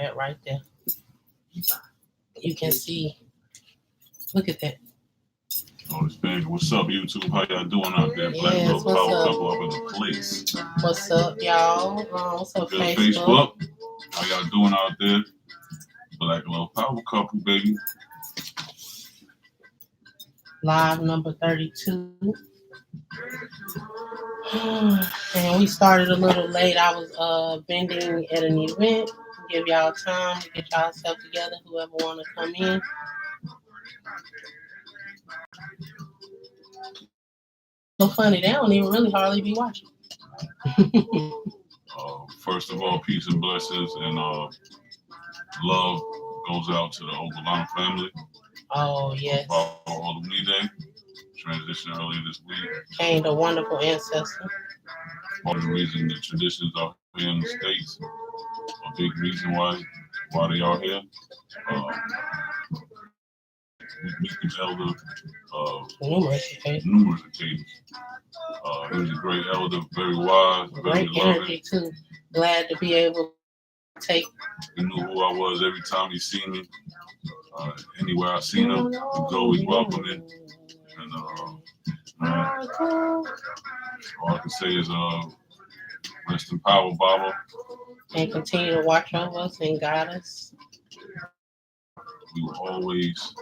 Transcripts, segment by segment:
that right there. You can see. Look at that. Oh, it's big. What's up, YouTube? How y'all doing out there? Black Yes, Love what's Power up? Couple up in the place. What's up, y'all? What's up, Good Facebook? How y'all doing out there? Black Love Power Couple, baby. Live number 32. And we started a little late. I was vending at an event. Give y'all time to get yourself together, whoever want to come in. So funny, they don't even really hardly be watching. First of all, peace and blessings and love goes out to the Ogulana family. Oh, yes. Olumide transitioned earlier this week. Gained a wonderful ancestor. Part of the reason the traditions are here in the States, a big reason why they are here. We meet the elder numerous occasions. He was a great elder, very wise, very great energy too. Glad to be able to take. He knew who I was every time he seen me. Anywhere I seen him, he was always welcoming. And all I can say is rest in power, Baba. And continue to watch over us and guide us. We will always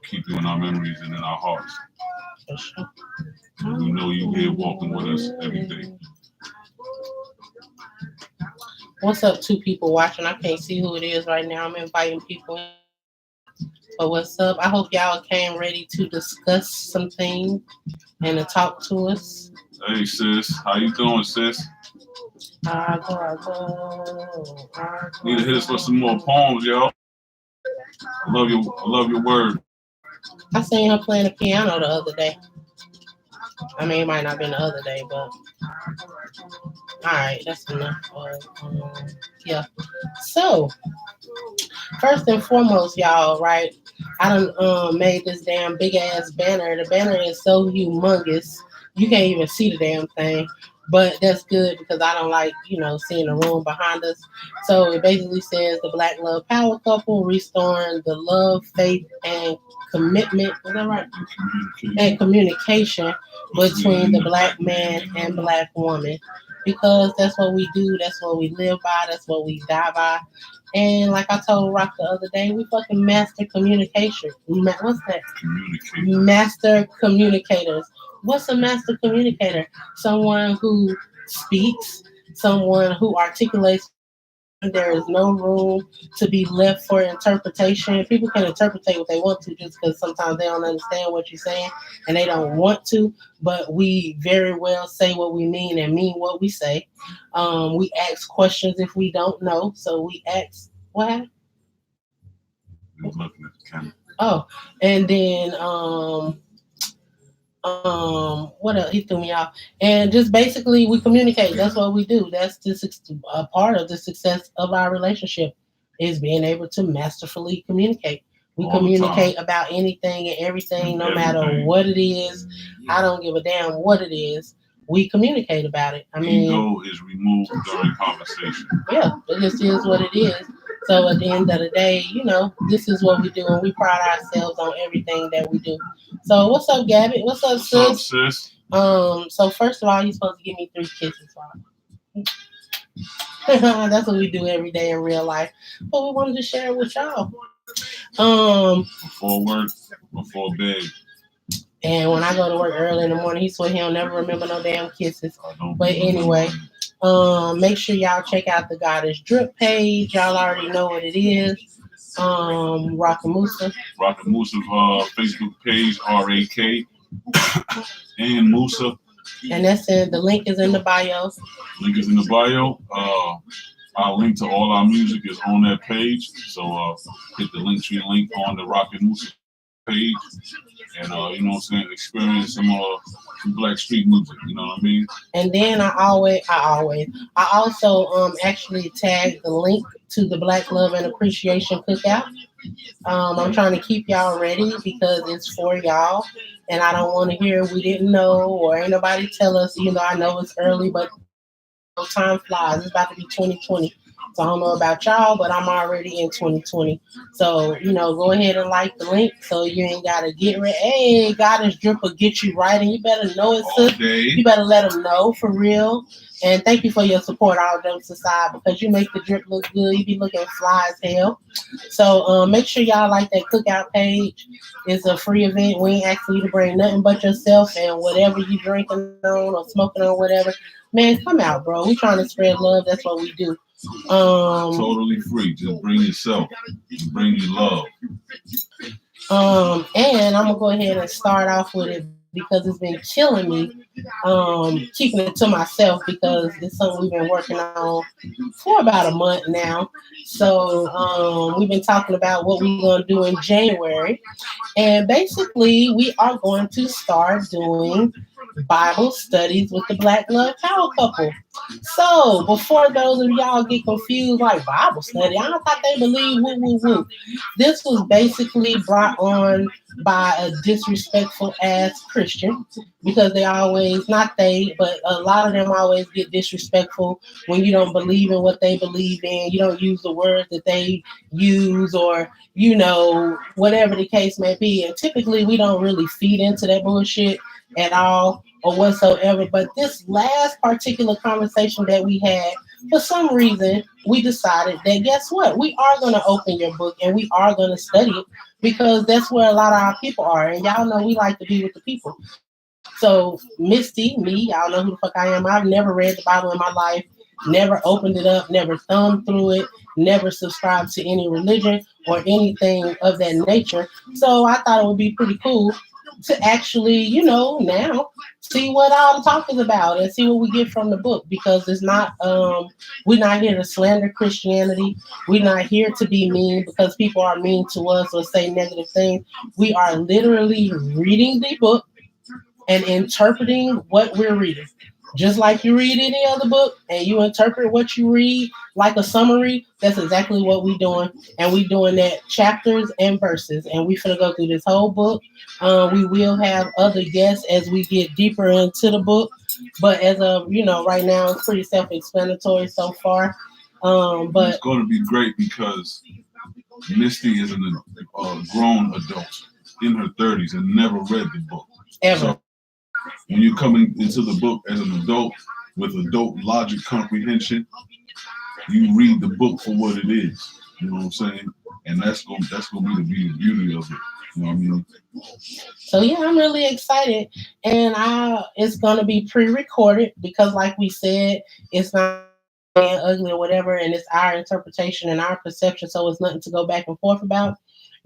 keep you in our memories and in our hearts. For sure. And we know you here walking with us every day. What's up, two people watching? I can't see who it is right now. I'm inviting people in. But what's up? I hope y'all came ready to discuss something and to talk to us. Hey, sis. How you doing, sis? I Need to hit us with some more poems, yo. I love your word. I seen her playing the piano the other day. I mean, it might not have been the other day, but alright, that's enough. Yeah. So, first and foremost, y'all, right? I done made this damn big ass banner. The banner is so humongous, you can't even see the damn thing. But that's good because I don't like, seeing the room behind us. So it basically says the Black Love Power Couple restoring the love, faith, and commitment. Is that right? And communication between the Black man and Black woman. Because that's what we do. That's what we live by. That's what we die by. And like I told Rock the other day, we fucking master communication. What's that? Master communicators. What's a master communicator? Someone who speaks, someone who articulates. There is no room to be left for interpretation. People can interpret what they want to just because sometimes they don't understand what you're saying and they don't want to, but we very well say what we mean and mean what we say. We ask questions if we don't know, so we ask, what? Looking at the camera. Oh, and then what else? He threw me off. And just basically we communicate. That's what we do. That's just a part of the success of our relationship is being able to masterfully communicate. We communicate about anything and everything, no matter what it is. I don't give a damn what it is. We communicate about it. I mean, ego is removed during conversation. Yeah, it just is what it is. So at the end of the day, this is what we do, and we pride ourselves on everything that we do. So what's up, Gabby? What's up, sis? What's up, sis? So first of all, you're supposed to give me 3 kisses, right? That's what we do every day in real life. But we wanted to share it with y'all. Before work, before bed. And when I go to work early in the morning, he swear he don't never remember no damn kisses. But anyway, make sure y'all check out the Goddess Drip page. Y'all already know what it is. Rockin' Musa. Rockin' Musa Facebook page, RAK and Musa. And that's it. The link is in the bio. Link is in the bio. Our link to all our music is on that page. So hit the Linktree link on the Rockin' Musa page. And you know what I'm saying, experience some Black street music, you know what I mean? And then I also actually tagged the link to the Black Love and Appreciation Cookout. I'm trying to keep y'all ready because it's for y'all, and I don't want to hear we didn't know or ain't nobody tell us. I know it's early, but time flies. It's about to be 2020. So I don't know about y'all, but I'm already in 2020. So, go ahead and like the link so you ain't got to get ready. Hey, Goddess Drip will get you right, and you better know it, All sis. day. You better let them know for real. And thank you for your support, all jokes aside, because you make the drip look good. You be looking fly as hell. So make sure y'all like that cookout page. It's a free event. We ain't asking you to bring nothing but yourself and whatever you drinking on or smoking on, whatever. Man, come out, bro. We trying to spread love. That's what we do. Totally free. Just bring yourself. Bring your love. And I'm gonna go ahead and start off with it because it's been killing me. Keeping it to myself because it's something we've been working on for about a month now. So we've been talking about what we're gonna do in January, and basically we are going to start doing Bible studies with the Black Love Power couple. So before those of y'all get confused, like Bible study, I thought they believe woo woo woo. This was basically brought on by a disrespectful ass Christian because they always, not they, but a lot of them always get disrespectful when you don't believe in what they believe in. You don't use the words that they use, or whatever the case may be. And typically we don't really feed into that bullshit at all or whatsoever. But this last particular conversation that we had, for some reason, we decided that guess what? We are going to open your book and we are going to study it because that's where a lot of our people are. And y'all know we like to be with the people. So, Misty, me, y'all know who the fuck I am. I've never read the Bible in my life, never opened it up, never thumbed through it, never subscribed to any religion or anything of that nature. So, I thought it would be pretty cool to actually, now see what all the talk is about and see what we get from the book because it's not we're not here to slander Christianity. We're not here to be mean because people are mean to us or say negative things. We are literally reading the book and interpreting what we're reading. Just like you read any other book and you interpret what you read like a summary, that's exactly what we're doing. And we're doing that chapters and verses. And we finna go through this whole book. We will have other guests as we get deeper into the book. But as of, right now, it's pretty self-explanatory so far. But it's going to be great because Misty is a grown adult in her 30s and never read the book. Ever. So when you're coming into the book as an adult with adult logic comprehension, you read the book for what it is. You know what I'm saying? And that's gonna be the beauty of it. You know what I mean? So yeah, I'm really excited, and it's gonna be pre-recorded because, like we said, it's not ugly or whatever, and it's our interpretation and our perception, so it's nothing to go back and forth about.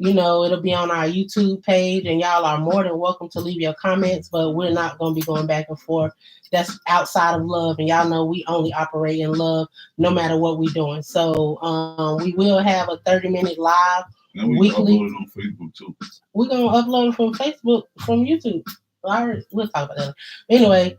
It'll be on our YouTube page, and y'all are more than welcome to leave your comments, but we're not going to be going back and forth. That's outside of love, and y'all know we only operate in love no matter what we're doing. So we will have a 30-minute live and weekly. Upload it on Facebook too. We're going to upload it from Facebook, from YouTube. We'll talk about that. Anyway,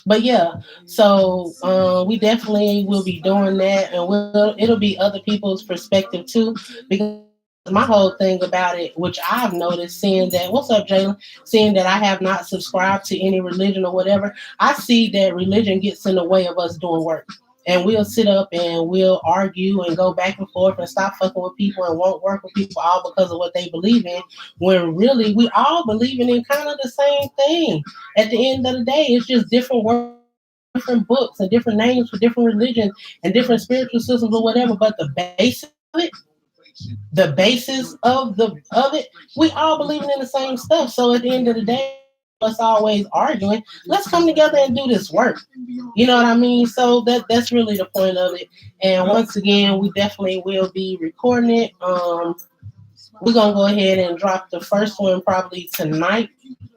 but yeah, so we definitely will be doing that, and it'll be other people's perspective too. Because my whole thing about it, which I've noticed, seeing that, what's up, Jalen? Seeing that I have not subscribed to any religion or whatever, I see that religion gets in the way of us doing work. And we'll sit up and we'll argue and go back and forth and stop fucking with people and won't work with people all because of what they believe in. When really we all believing in kind of the same thing. At the end of the day, it's just different words, different books, and different names for different religions and different spiritual systems or whatever. But the basis of it, the basis of it, we all believing in the same stuff. So at the end of the day, us always arguing, let's come together and do this work. You know what I mean? So that's really the point of it. And once again, we definitely will be recording it. We're gonna go ahead and drop the first one probably tonight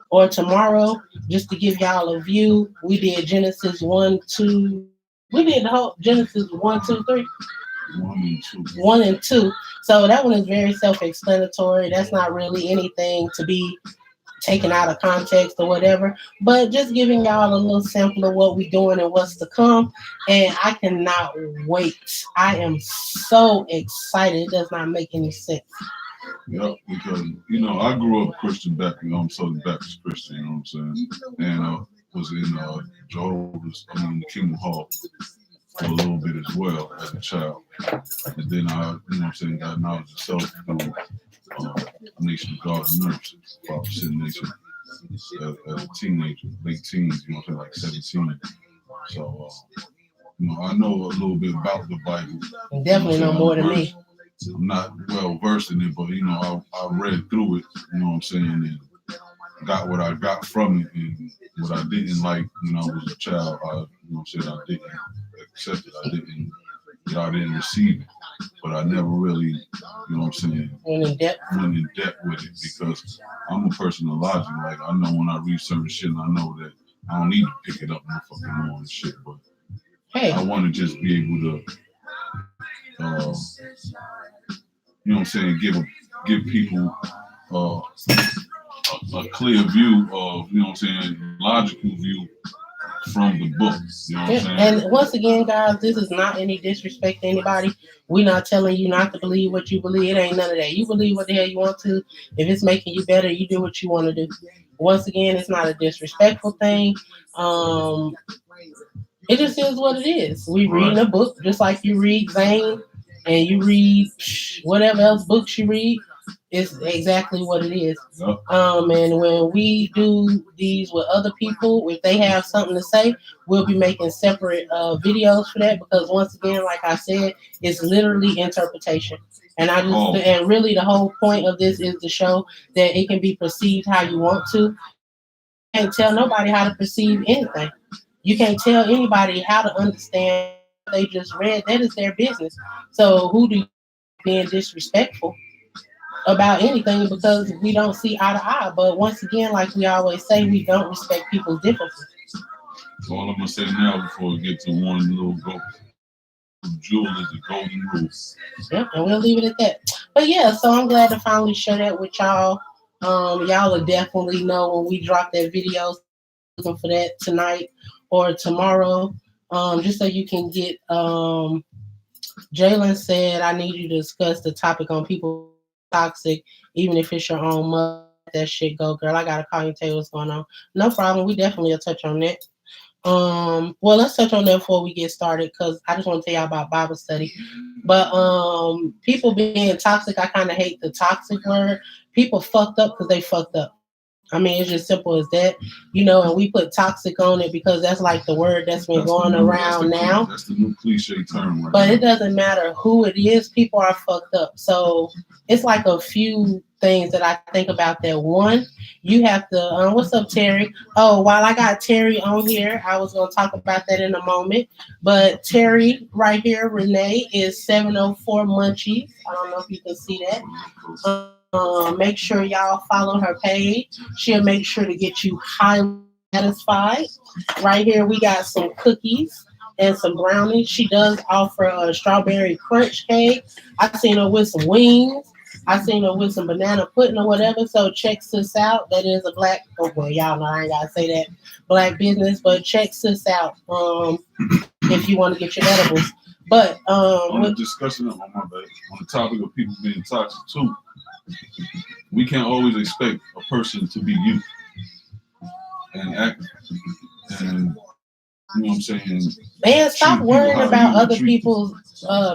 or tomorrow, just to give y'all a view. We did Genesis 1, 2. We did the whole Genesis 1, 2, 3. 1 and 2. So that one is very self-explanatory. That's not really anything to be taken out of context or whatever, but just giving y'all a little sample of what we're doing and what's to come. And I cannot wait. I am so excited. It does not make any sense. Yeah, because I grew up Christian back, I'm Southern Baptist Christian, you know what I'm saying? And was in Jehovah's, the Kingdom Hall for a little bit as well as a child. And then I, got knowledge of self through Nation of God and Nurses, Prophet Sin Nation, as a teenager, late teens, like 17. So, I know a little bit about the Bible. You definitely know more than me. I'm not well versed in it, but I read through it, and got what I got from it, and what I didn't like when I was a child, I didn't accept it. I didn't receive it, but I never really, went in depth with it, because I'm a person of logic. Like, I know when I read certain shit, and I know that I don't need to pick it up no fucking more and shit, but hey, I want to just be able to, give people a clear view of, logical view from the book. And once again, guys, this is not any disrespect to anybody. We're not telling you not to believe what you believe. It ain't none of that. You believe what the hell you want to. If it's making you better, you do what you want to do. Once again, it's not a disrespectful thing. It just is what it is. We reading a book just like you read Zane and you read whatever else books you read. It's exactly what it is. Yep. And when we do these with other people, if they have something to say, we'll be making separate videos for that, because once again, like I said, it's literally interpretation. And and really the whole point of this is to show that it can be perceived how you want to. You can't tell nobody how to perceive anything. You can't tell anybody how to understand what they just read. That is their business. So who do you being disrespectful about anything because we don't see eye to eye? But once again, like we always say, we don't respect people's differences. So all I'm gonna say now before we get to one little jewel is the golden rule. Yep, and we'll leave it at that. But yeah, so I'm glad to finally share that with y'all. Y'all will definitely know when we drop that video. Looking for that tonight or tomorrow. Just so you can get. Jalen said, "I need you to discuss the topic on people toxic, even if it's your own mother. That shit go, girl. I gotta call you and tell you what's going on." No problem. We definitely will touch on that. Well, let's touch on that before we get started, because I just want to tell y'all about Bible study. But people being toxic, I kind of hate the toxic word. People fucked up because they fucked up. I mean, it's just simple as that, and we put toxic on it because that's like the word that's been going around now. That's the new cliche term. But it doesn't matter who it is. People are fucked up. So it's like a few things that I think about that. One, you have to, what's up, Terry? Oh, while I got Terry on here, I was going to talk about that in a moment. But Terry right here, Renee, is 704 Munchies. I don't know if you can see that. Make sure y'all follow her page. She'll make sure to get you highly satisfied. Right here, we got some cookies and some brownies. She does offer a strawberry crunch cake. I seen her with some wings. I seen her with some banana pudding or whatever. So check sis out. That is a black. Oh well, y'all know I ain't gotta say that black business, but check sis out. If you want to get your edibles. But on the discussion of on the topic of people being toxic too. We can't always expect a person to be you and act, and you know what I'm saying. Man, stop worrying about other people's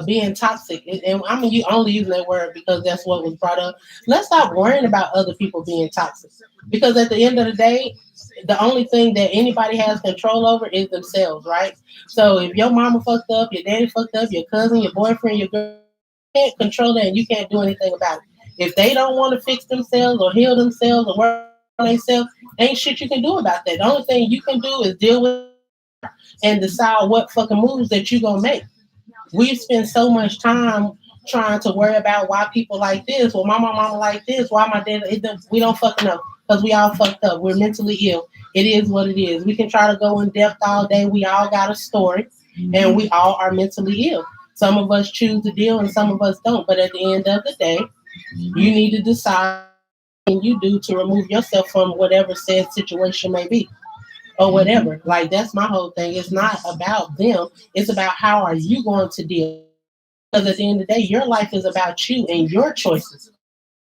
being toxic. And I mean, you only using that word because that's what was brought up. Let's stop worrying about other people being toxic, because at the end of the day, the only thing that anybody has control over is themselves, right? So if your mama fucked up, your daddy fucked up, your cousin, your boyfriend, your girl, you can't control that, and you can't do anything about it. If they don't want to fix themselves or heal themselves or work on themselves, ain't shit you can do about that. The only thing you can do is deal with it and decide what fucking moves that you're going to make. We've spent so much time trying to worry about why people like this, well, my mama like this, why my dad, we don't fucking know, because we all fucked up. We're mentally ill. It is what it is. We can try to go in depth all day. We all got a story, and we all are mentally ill. Some of us choose to deal and some of us don't. But at the end of the day, you need to decide what you do to remove yourself from whatever said situation may be or whatever. Like, that's my whole thing. It's not about them. It's about how are you going to deal. Because at the end of the day, your life is about you and your choices.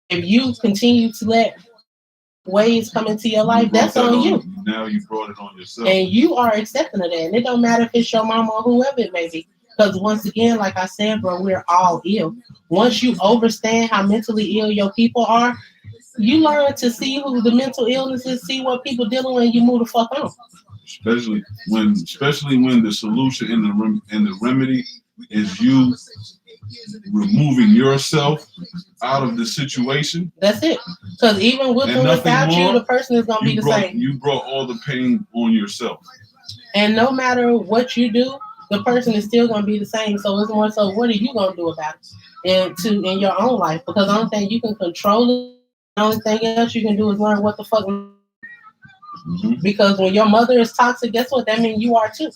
If you continue to let ways come into your life, that's on you. Now you brought it on yourself. And you are accepting of that. And it don't matter if it's your mama or whoever it may be. Because once again, like I said, bro, we're all ill. Once you understand how mentally ill your people are, you learn to see who the mental illness is, see what people dealing with, and you move the fuck on. Especially when the solution and the remedy is you removing yourself out of the situation. That's it. Because even with or without you, the person is gonna be the same. You brought all the pain on yourself. And no matter what you do, the person is still gonna be the same. So it's more so, what are you gonna do about it in your own life? Because the only thing you can control it. The only thing else you can do is learn what the fuck. Mm-hmm. Because when your mother is toxic, guess what? That means you are too.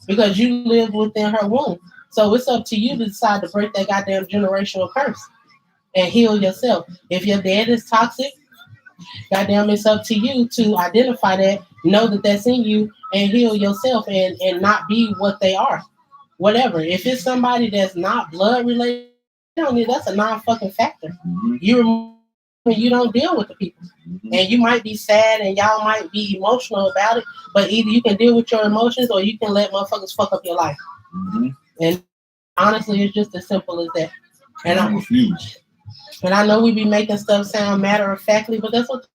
Because you live within her womb. So it's up to you to decide to break that goddamn generational curse and heal yourself. If your dad is toxic, goddamn, it's up to you to identify that, know that that's in you, and heal yourself and not be what they are. Whatever. If it's somebody that's not blood related, that's a non-fucking factor. Mm-hmm. You don't deal with the people. Mm-hmm. And you might be sad and y'all might be emotional about it, but either you can deal with your emotions or you can let motherfuckers fuck up your life. Mm-hmm. And honestly, it's just as simple as that. And I refuse. And I know we be making stuff sound matter-of-factly, but that's what.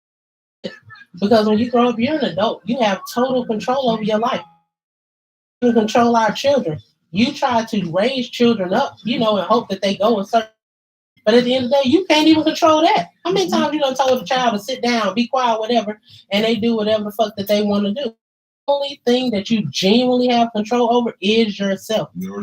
Because when you grow up, you're an adult. You have total control over your life. You can control our children. You try to raise children up, and hope that they go a certain. But at the end of the day, you can't even control that. How many times you done told a child to sit down, be quiet, whatever, and they do whatever the fuck that they want to do? The only thing that you genuinely have control over is yourself. Your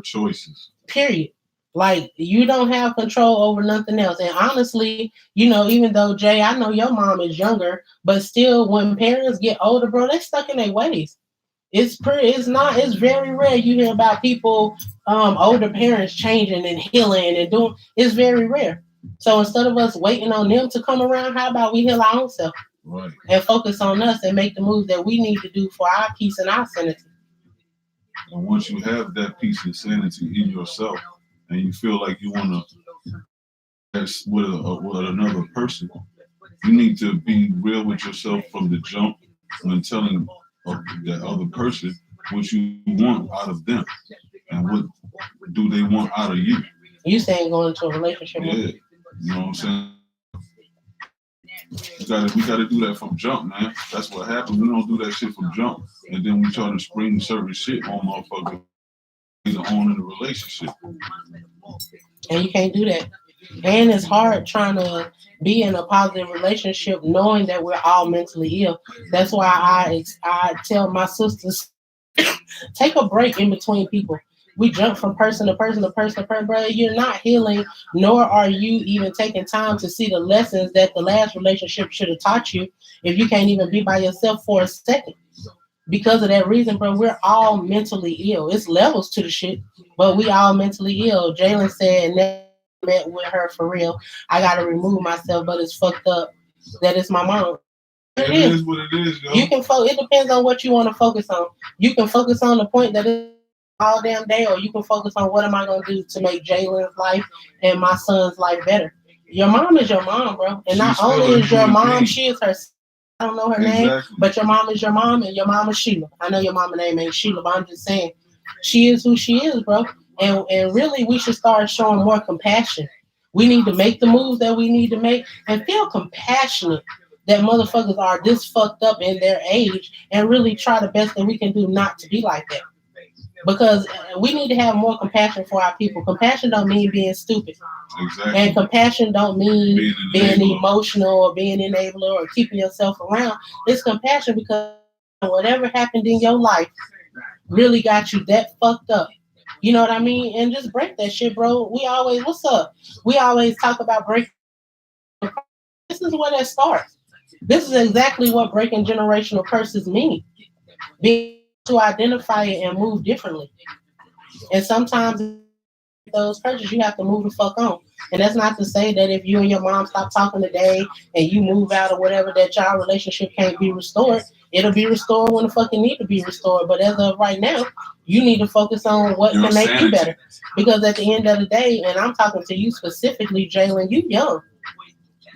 choices. Period. Like, you don't have control over nothing else. And honestly, even though, Jay, I know your mom is younger, but still, when parents get older, bro, they're stuck in their ways. It's very rare you hear about people, older parents changing and healing and doing. It's very rare. So instead of us waiting on them to come around, how about we heal our own self? Right. And focus on us and make the moves that we need to do for our peace and our sanity. And once you have that peace and sanity in yourself, and you feel like you want to with another person, you need to be real with yourself from the jump when telling that other person what you want out of them and what do they want out of you. You saying going into a relationship? Yeah, you know what I'm saying? We gotta do that from jump, man. That's what happens. We don't do that shit from jump, and then we try to spring certain shit on motherfuckers on in the relationship. And you can't do that. And it's hard trying to be in a positive relationship knowing that we're all mentally ill. That's why I tell my sisters, take a break in between people. We jump from person to person to person to person, brother. You're not healing, nor are you even taking time to see the lessons that the last relationship should have taught you if you can't even be by yourself for a second. Because of that reason, bro, we're all mentally ill. It's levels to the shit, but we all mentally ill. Jalen said, never met with her for real. I got to remove myself, but it's fucked up that it's my mom. It is what it is, yo. You can it depends on what you want to focus on. You can focus on the point that it's all damn day, or you can focus on what am I going to do to make Jalen's life and my son's life better. Your mom is your mom, bro. And not only is your mom, she is her. I don't know her name, but your mom is your mom, and your mom is Sheila. I know your mama's name ain't Sheila, but I'm just saying she is who she is, bro. And really, we should start showing more compassion. We need to make the moves that we need to make and feel compassionate that motherfuckers are this fucked up in their age and really try the best that we can do not to be like that. Because we need to have more compassion for our people. Compassion don't mean being stupid. Exactly. And compassion don't mean being emotional or being enabler or keeping yourself around. It's compassion because whatever happened in your life really got you that fucked up. You know what I mean? And just break that shit, bro. What's up? We always talk about breaking. This is where that starts. This is exactly what breaking generational curses mean. Being to identify it and move differently. And sometimes those curses, you have to move the fuck on. And that's not to say that if you and your mom stop talking today and you move out or whatever, that y'all relationship can't be restored. It'll be restored when the fucking need to be restored. But as of right now, you need to focus on what can make you better. Because at the end of the day, and I'm talking to you specifically, Jalen, you young.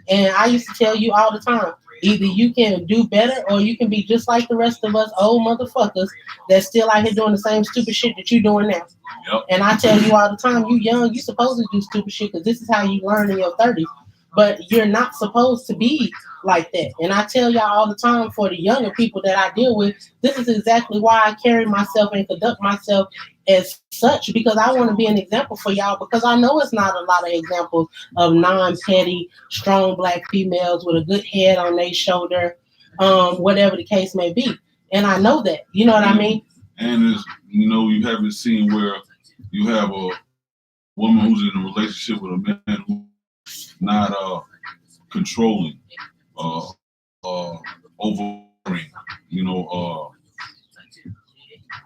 And I used to tell you all the time, either you can do better or you can be just like the rest of us old motherfuckers that's still out here doing the same stupid shit that you doing now. Yep. And I tell you all the time, you young, you supposed to do stupid shit because this is how you learn in your 30s. But you're not supposed to be like that. And I tell y'all all the time, for the younger people that I deal with, this is exactly why I carry myself and conduct myself as such, because I want to be an example for y'all, because I know it's not a lot of examples of non-petty, strong black females with a good head on their shoulder, whatever the case may be. And I know that. You know what I mean? And it's, you haven't seen where you have a woman who's in a relationship with a man who's not controlling, overbearing,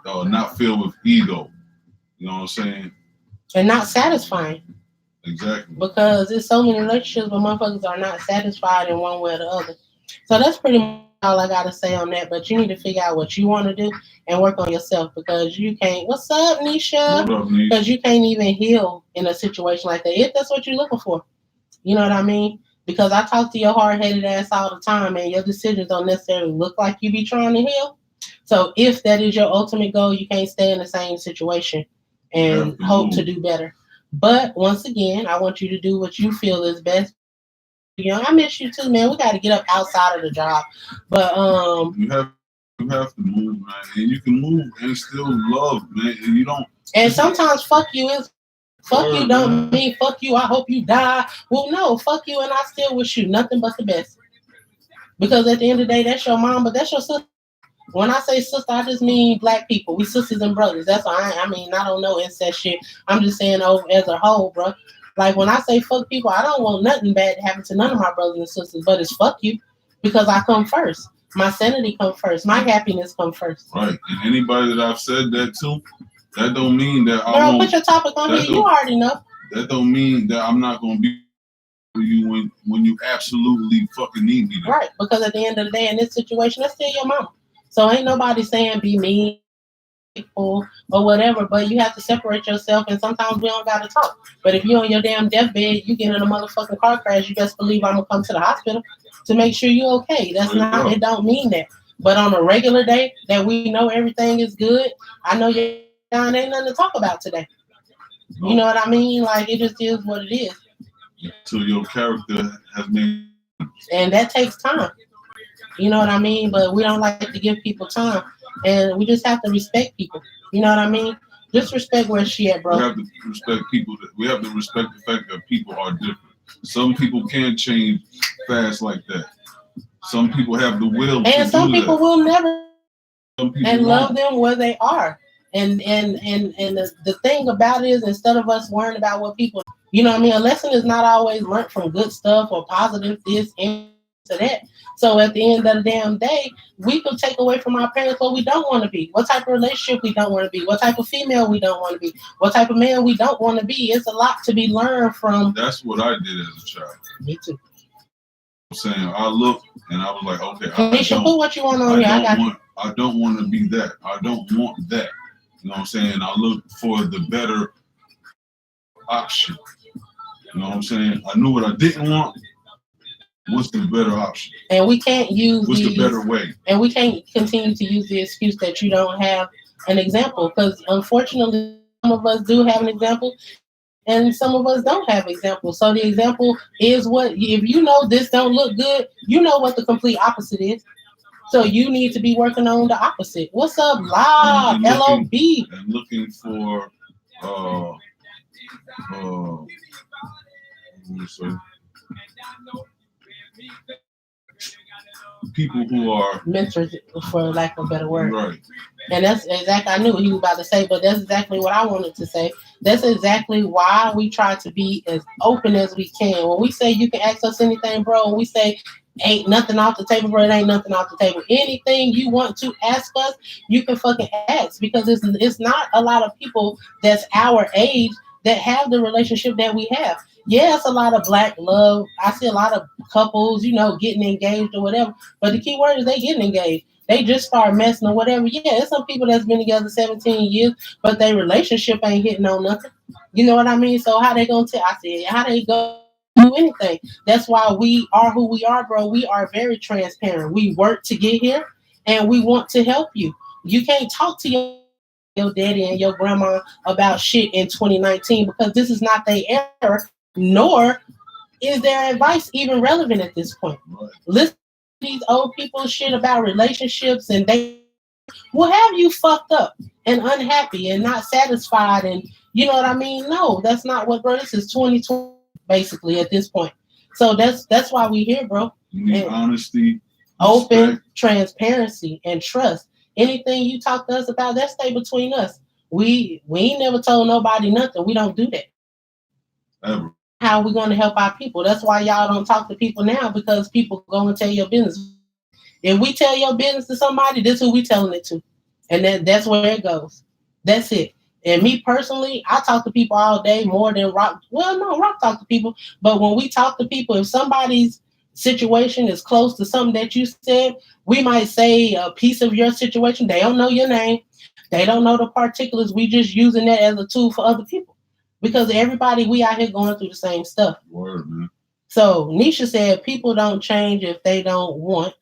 not filled with ego. You know what I'm saying? And not satisfying. Exactly. Because there's so many relationships where motherfuckers are not satisfied in one way or the other. So that's pretty much all I got to say on that. But you need to figure out what you want to do and work on yourself, because you can't. What's up, Nisha? What up, Nisha? Because you can't even heal in a situation like that if that's what you're looking for. You know what I mean? Because I talk to your hard-headed ass all the time, and your decisions don't necessarily look like you be trying to heal. So if that is your ultimate goal, you can't stay in the same situation and hope to do better. But once again, I want you to do what you feel is best. I miss you too, man. We got to get up outside of the job. But you have to move, man. And you can move and still love, man. And you don't. And sometimes fuck you is fuck you don't mean fuck you. I hope you die. Well, no, fuck you, and I still wish you nothing but the best. Because at the end of the day, that's your mom, but that's your sister. When I say sister, I just mean black people. We sisters and brothers. That's why I mean, I don't know incest shit. I'm just saying as a whole, bro. Like when I say fuck people, I don't want nothing bad to happen to none of my brothers and sisters, but it's fuck you, because I come first. My sanity comes first. My happiness comes first. Right. And anybody that I've said that to, that don't mean that I won't. Girl, put your topic on here. You already know. That don't mean that I'm not going to be with you when you absolutely fucking need me. Right. Because at the end of the day, in this situation, that's still your mama. So ain't nobody saying be mean or whatever, but you have to separate yourself, and sometimes we don't gotta talk. But if you're on your damn deathbed, you get in a motherfucking car crash, you best believe I'm gonna come to the hospital to make sure you're okay. That's not, it don't mean that. But on a regular day that we know everything is good, I know you're down, ain't nothing to talk about today. You know what I mean? Like, it just is what it is. So your character has made, and that takes time. You know what I mean? But we don't like to give people time. And we just have to respect people. You know what I mean? Just respect where she at, bro. We have to respect people. We have to respect the fact that people are different. Some people can't change fast like that. Some people have the will. And some people will never. Some people and love them where they are. And the thing about it is, instead of us worrying about what people, you know what I mean? A lesson is not always learned from good stuff or positive this and to that. So at the end of the damn day, we can take away from our parents what we don't want to be, what type of relationship we don't want to be, what type of female we don't want to be, what type of man we don't want to be. It's a lot to be learned from. That's what I did as a child. Me too. I'm saying, I looked and I was like, okay, put what you want on here. I don't want to be that. I don't want that. You know what I'm saying? I look for the better option. You know what I'm saying? I knew what I didn't want. What's the better option? And we can't use the better way? And we can't continue to use the excuse that you don't have an example, because unfortunately, some of us do have an example, and some of us don't have examples. So the example is what, if you know this don't look good, you know what the complete opposite is. So you need to be working on the opposite. What's up, Lob? L-O-B. And looking for people who are mentors, for lack of a better word. Right. And that's exactly, I knew what he was about to say, but that's exactly what I wanted to say. That's exactly why we try to be as open as we can. When we say you can ask us anything, bro, when we say ain't nothing off the table, bro, it ain't nothing off the table. Anything you want to ask us, you can fucking ask, because it's not a lot of people that's our age that have the relationship that we have. Yeah, it's a lot of black love. I see a lot of couples, getting engaged or whatever. But the key word is they getting engaged. They just start messing or whatever. Yeah, there's some people that's been together 17 years, but their relationship ain't hitting on nothing. You know what I mean? So how they gonna tell? I said, how they go do anything. That's why we are who we are, bro. We are very transparent. We work to get here, and we want to help you. You can't talk to your daddy and your grandma about shit in 2019 because this is not their era, nor is their advice even relevant at this point. Right. Listen to these old people shit about relationships and they will have you fucked up and unhappy and not satisfied and you know what I mean? No, that's not what bro. This is 2020 basically at this point. So that's why we here, bro. You need And honesty, open, respect. transparency, and trust. Anything you talk to us about, that stay between us. We ain't never told nobody nothing. We don't do that. Ever. How are we going to help our people? That's why y'all don't talk to people now because people go and tell your business. If we tell your business to somebody, this is who we telling it to. And that's where it goes. That's it. And me personally, I talk to people all day more than Rock. Well, no, Rock talk to people. But when we talk to people, if somebody's situation is close to something that you said, we might say a piece of your situation. They don't know your name. They don't know the particulars. We just using that as a tool for other people. Because everybody, we out here going through the same stuff. Word, man. So Nisha said people don't change if they don't want.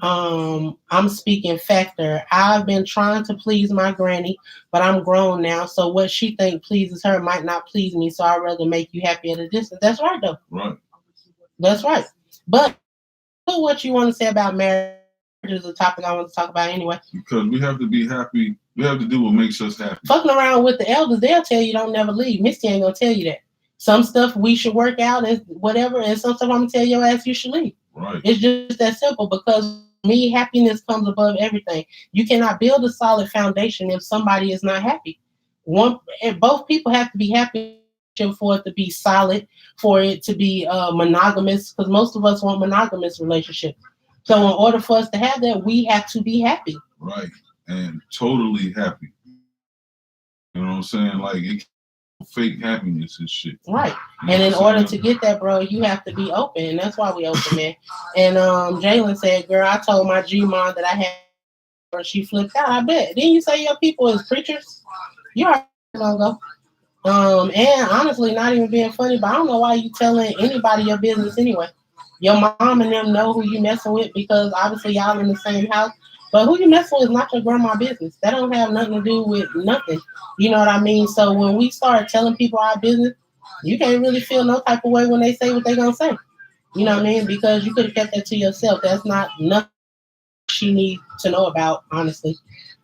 I'm speaking factor. I've been trying to please my granny, but I'm grown now. So what she think pleases her might not please me. So I'd rather make you happy at a distance. That's right though. Right. That's right. But what you want to say about marriage is a topic I want to talk about anyway. Because we have to be happy. We have to do what makes us happy. Fucking around with the elders, they'll tell you don't never leave. Misty ain't gonna tell you that. Some stuff we should work out and whatever, and some stuff I'm gonna tell your ass you should leave. Right. It's just that simple because me, happiness comes above everything. You cannot build a solid foundation if somebody is not happy. Both people have to be happy for it to be solid, for it to be monogamous, because most of us want monogamous relationships. So in order for us to have that, we have to be happy. Right. And totally happy. You know what I'm saying? Like it fake happiness and shit. Right. And in order to get that, bro, you have to be open. And that's why we open, man. And Jalen said, girl, I told my G-Mom that I had her. She flipped out. I bet. Didn't you say your people is preachers? You're gonna go. And honestly, not even being funny, but I don't know why you telling anybody your business anyway. Your mom and them know who you messing with because obviously y'all in the same house. But who you messing with is not your grandma business. That don't have nothing to do with nothing. You know what I mean? So when we start telling people our business, you can't really feel no type of way when they say what they gonna say. You know what I mean? Because you could have kept that to yourself. That's not nothing she needs to know about, honestly.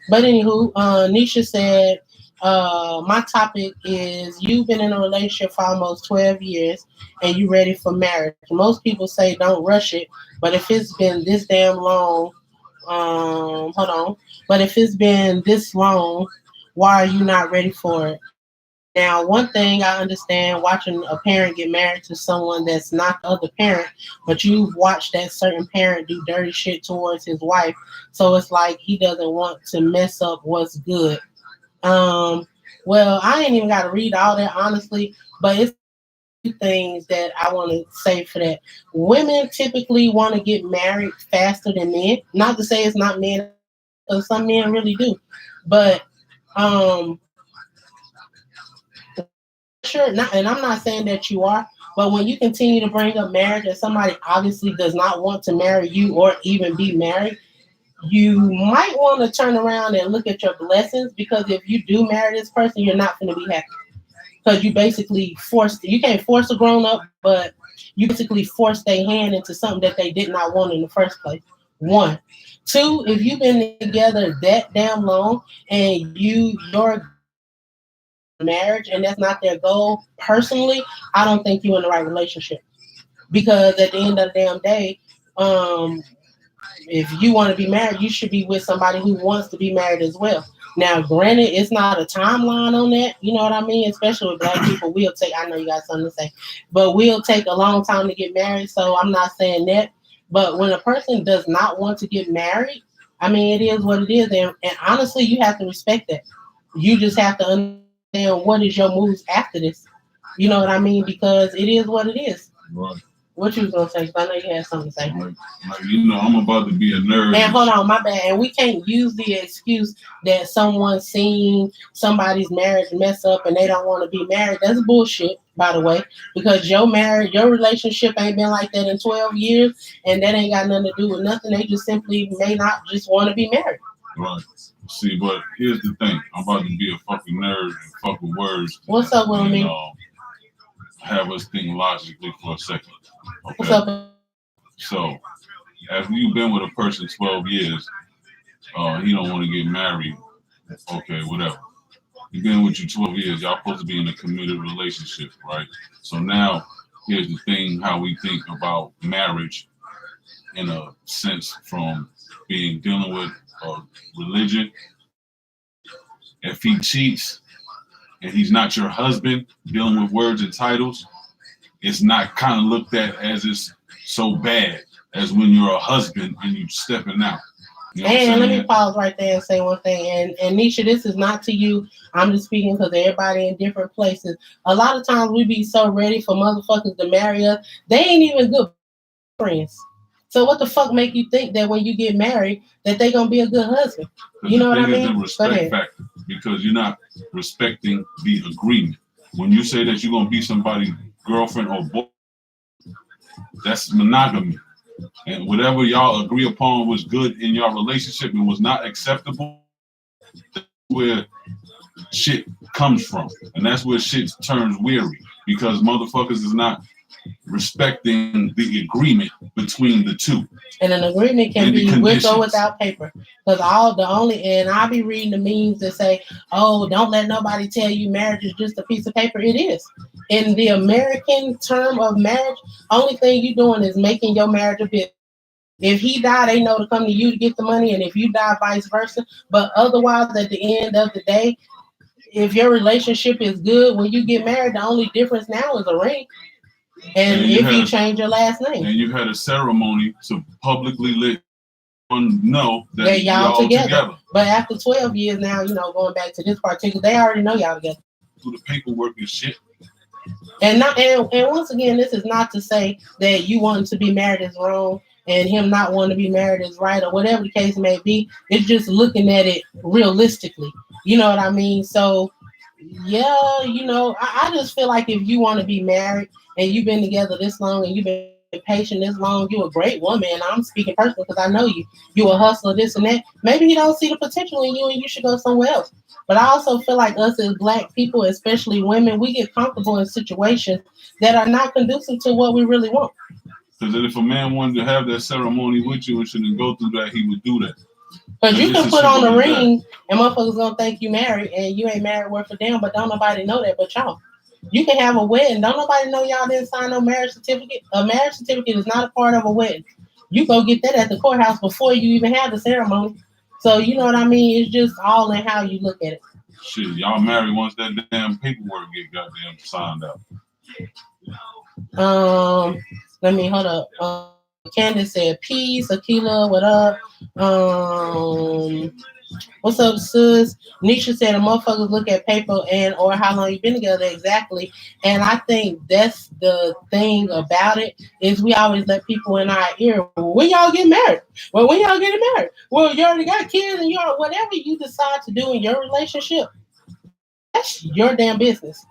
But anywho, Nisha said, my topic is you've been in a relationship for almost 12 years and you ready for marriage. Most people say don't rush it, but if it's been this damn long, hold on. But if it's been this long, why are you not ready for it? Now, one thing I understand watching a parent get married to someone that's not the other parent, but you've watched that certain parent do dirty shit towards his wife. So it's like he doesn't want to mess up what's good. Well, I ain't even got to read all that, honestly, but it's things that I want to say for that. Women typically want to get married faster than men. Not to say it's not men, because some men really do. But sure, not, and I'm not saying that you are, but when you continue to bring up marriage and somebody obviously does not want to marry you or even be married, you might want to turn around and look at your blessings, because if you do marry this person, you're not going to be happy. Because you basically you can't force a grown up, but you basically force their hand into something that they did not want in the first place. One. Two, if you've been together that damn long and your marriage and that's not their goal, personally, I don't think you're in the right relationship. Because at the end of the damn day, if you want to be married, you should be with somebody who wants to be married as well. Now, granted, it's not a timeline on that, you know what I mean? Especially with black people, I know you got something to say, but we'll take a long time to get married, so I'm not saying that. But when a person does not want to get married, I mean, it is what it is, and honestly, you have to respect that. You just have to understand what is your moves after this. You know what I mean? Because it is what it is. Right. What you was gonna say? Because I know you had something to say. Like, you know, I'm about to be a nerd. And hold on, my bad. And we can't use the excuse that someone seen somebody's marriage mess up and they don't want to be married. That's bullshit. by the way, because your relationship ain't been like that in 12 years, and that ain't got nothing to do with nothing. They just simply may not just want to be married. Right. See, but here's the thing. I'm about to be a fucking nerd and fuck with words. What's up with me? Have us think logically for a second. Okay? What's up? So, after you've been with a person 12 years, he don't want to get married. Okay, whatever. He's been with you 12 years. Y'all supposed to be in a committed relationship, right? So now, here's the thing: how we think about marriage, in a sense, from dealing with religion. If he cheats and he's not your husband, dealing with words and titles, it's not kind of looked at as it's so bad as when you're a husband and you stepping out. You know and let me pause right there and say one thing. And Nisha, this is not to you. I'm just speaking because everybody in different places. A lot of times we be so ready for motherfuckers to marry us. They ain't even good friends. So what the fuck make you think that when you get married that they gonna be a good husband? You know what I mean? The respect factor, because you're not respecting the agreement. When you say that you're gonna be somebody's girlfriend or boy, that's monogamy. And whatever y'all agree upon was good in your relationship and was not acceptable, that's where shit comes from. And that's where shit turns weary, because motherfuckers is not respecting the agreement between the two. And an agreement can be with or without paper. Because I'll be reading the memes that say, oh, don't let nobody tell you marriage is just a piece of paper. It is. In the American term of marriage, only thing you're doing is making your marriage a bit. If he died, they know to come to you to get the money, and if you die, vice versa. But otherwise, at the end of the day, if your relationship is good, when you get married, the only difference now is a ring. And if you change your last name. And you had a ceremony to publicly let everyone know that y'all together. But after 12 years now, going back to this particular, they already know y'all together. Do the paperwork and shit. And once again, this is not to say that you wanting to be married is wrong and him not wanting to be married is right, or whatever the case may be. It's just looking at it realistically. You know what I mean? So, yeah, I just feel like if you want to be married and you've been together this long and you've been patient this long, you're a great woman. I'm speaking personally because I know you. You're a hustler, this and that. Maybe he don't see the potential in you and you should go somewhere else. But I also feel like us as Black people, especially women, we get comfortable in situations that are not conducive to what we really want. Because if a man wanted to have that ceremony with you and shouldn't go through that, he would do that. Because you can put on the ring and motherfuckers gonna think you married and you ain't married worth a damn, but don't nobody know that but y'all. You can have a wedding. Don't nobody know y'all didn't sign no marriage certificate. A marriage certificate is not a part of a wedding. You go get that at the courthouse before you even have the ceremony. So you know what I mean? It's just all in how you look at it. Shit, y'all married once that damn paperwork get goddamn signed out. Let me hold up. Candace said peace. Akila, what up? What's up, sis? Nisha said, the motherfuckers look at paper and or how long you've been together exactly. And I think that's the thing about it is we always let people in our ear. When y'all get married? Well, when y'all getting married? Well, you already got kids and whatever you decide to do in your relationship, that's your damn business.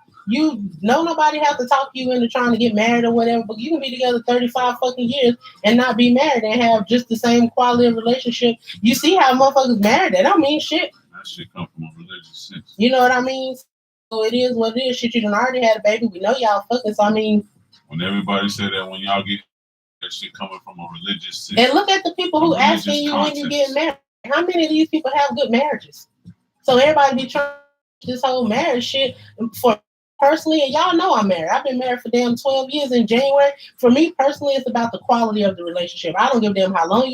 Nobody has to talk you into trying to get married or whatever, but you can be together 35 fucking years and not be married and have just the same quality of relationship. You see how motherfuckers married? That don't mean shit. That shit come from a religious sense. You know what I mean? So it is what it is. Shit, you done already had a baby. We know y'all fucking, so I mean. When everybody said that when y'all get that shit coming from a religious sense. And look at the people who asking you when you get married. How many of these people have good marriages? So everybody be trying this whole marriage shit for personally, and y'all know I'm married. I've been married for damn 12 years in January. For me personally, it's about the quality of the relationship. I don't give a damn how long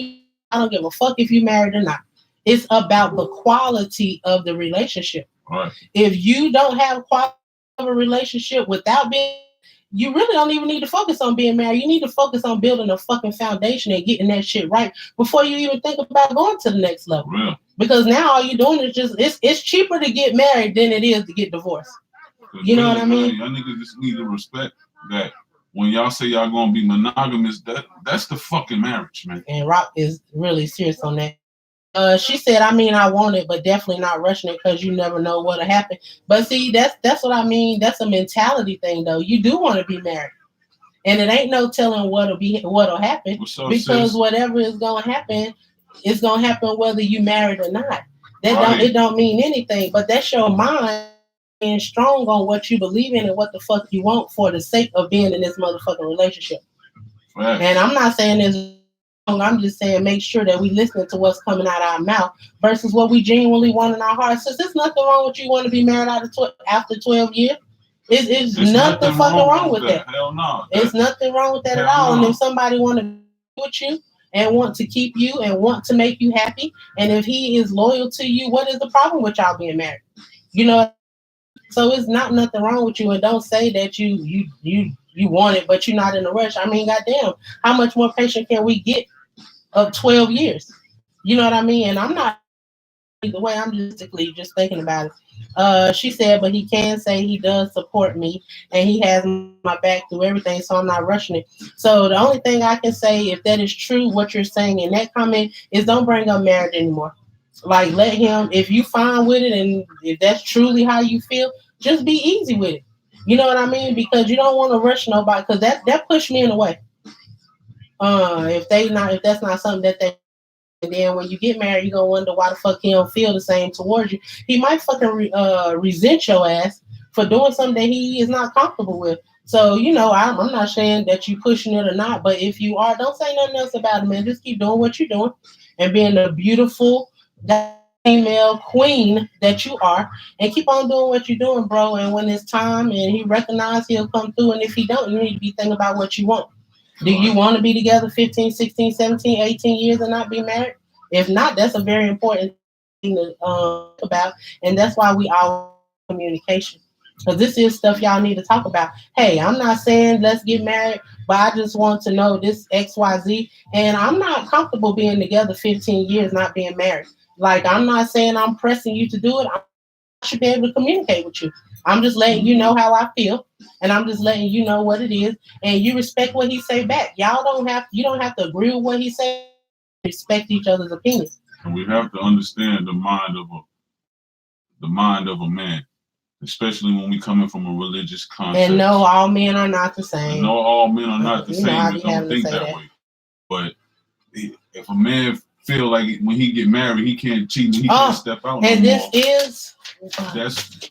I don't give a fuck if you married or not. It's about the quality of the relationship. Right. If you don't have quality of a relationship without being, you really don't even need to focus on being married. You need to focus on building a fucking foundation and getting that shit right before you even think about going to the next level. Real. Because now all you're doing is just, it's cheaper to get married than it is to get divorced. You know what I mean? Y'all niggas just need to respect that when y'all say y'all gonna be monogamous, that's the fucking marriage, man. And Rock is really serious on that. She said, I mean, I want it, but definitely not rushing it because you never know what'll happen. But see, that's what I mean. That's a mentality thing, though. You do want to be married, and it ain't no telling what'll happen because whatever is gonna happen, it's gonna happen whether you married or not. It don't mean anything. But that's your mind being strong on what you believe in and what the fuck you want for the sake of being in this motherfucking relationship. Right. And I'm not saying this. I'm just saying make sure that we listening to what's coming out of our mouth versus what we genuinely want in our hearts. Since there's nothing wrong with you want to be married after 12 years. It's nothing fucking wrong with that. Hell no. It's nothing wrong with that at all. No. And if somebody want to be with you and want to keep you and want to make you happy, and if he is loyal to you, what is the problem with y'all being married? You know, so it's not nothing wrong with you. And don't say that you want it, but you're not in a rush. I mean, goddamn, how much more patient can we get of 12 years? You know what I mean? And I'm not either way. I'm just thinking about it. She said, but he can say he does support me and he has my back through everything, so I'm not rushing it. So the only thing I can say, if that is true, what you're saying in that comment, is don't bring up marriage anymore. Like, let him, if you fine with it and if that's truly how you feel, just be easy with it. You know what I mean? Because you don't want to rush nobody, because that pushed me in a way. If that's not something that they, and then when you get married, you're gonna wonder why the fuck he don't feel the same towards you. He might fucking resent your ass for doing something that he is not comfortable with. So, you know, I'm not saying that you pushing it or not, but if you are, don't say nothing else about it, man. Just keep doing what you're doing and being the beautiful female queen that you are, and keep on doing what you're doing, bro. And when it's time and he recognizes, he'll come through. And if he don't, you need to be thinking about what you want. Do you want to be together 15, 16, 17, 18 years and not be married? If not, that's a very important thing to think about. And that's why we all communication. Because this is stuff y'all need to talk about. Hey, I'm not saying let's get married, but I just want to know this XYZ. And I'm not comfortable being together 15 years not being married. Like, I'm not saying I'm pressing you to do it. I should be able to communicate with you. I'm just letting you know how I feel, and I'm just letting you know what it is, and you respect what he say back. You don't have to agree with what he say. Respect each other's opinions. And we have to understand the mind of a man, especially when we coming from a religious concept. And no, all men are not the same. No, all men are not the same. We don't think that way. But if a man feel like when he get married, he can't cheat, he can't step out. And no this more.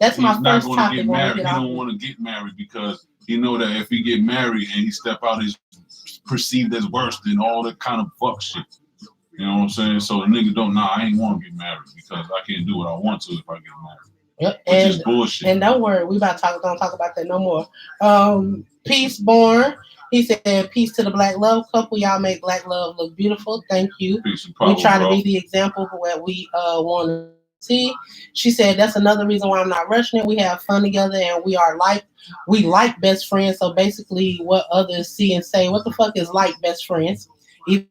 that's my first topic. He don't want to get married because he know that if he get married and he step out, he's perceived as worse than all that kind of fuck shit. You know what I'm saying? So the nigga I ain't want to get married because I can't do what I want to if I get married. Yep. Which is bullshit. And don't worry, we don't talk about that no more. Peace Born. He said, peace to the Black Love couple. Y'all make Black Love look beautiful. Thank you. Peace and power, we try to be the example for what we want to see. She said, that's another reason why I'm not rushing it. We have fun together and we like best friends. So basically what others see and say, what the fuck is like best friends? Either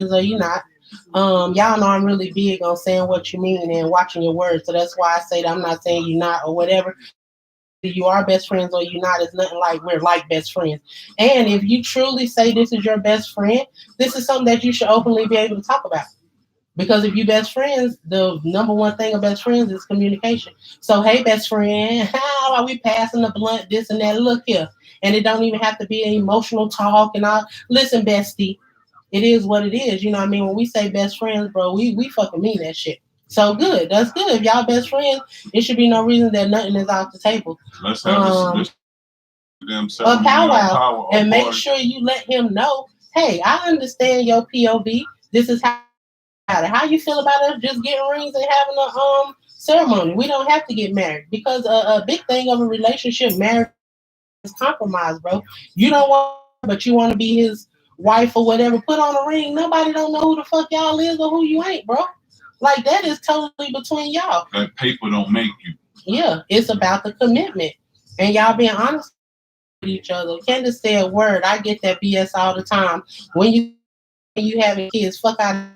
or you not. Y'all know I'm really big on saying what you mean and watching your words. So that's why I say that I'm not saying you not or whatever. You are best friends or you're not. It's nothing like we're like best friends. And if you truly say this is your best friend, this is something that you should openly be able to talk about. Because if you best friends, the number one thing of best friends is communication. So, hey, best friend, how are we passing the blunt, this and that? Look here. And it don't even have to be an emotional talk and all. Listen, bestie, it is what it is. You know what I mean? When we say best friends, bro, we fucking mean that shit. So good. That's good. If y'all best friends, it should be no reason that nothing is off the table. Let's have a powwow and make sure you let him know, hey, I understand your POV. This is how you feel about us just getting rings and having a ceremony. We don't have to get married because a big thing of a relationship, marriage is compromise, bro. You don't want, but you want to be his wife or whatever. Put on a ring. Nobody don't know who the fuck y'all is or who you ain't, bro. Like, that is totally between y'all. That paper don't make you. Yeah, it's about the commitment. And y'all being honest with each other. Candace said, word, I get that BS all the time. When you having kids, fuck out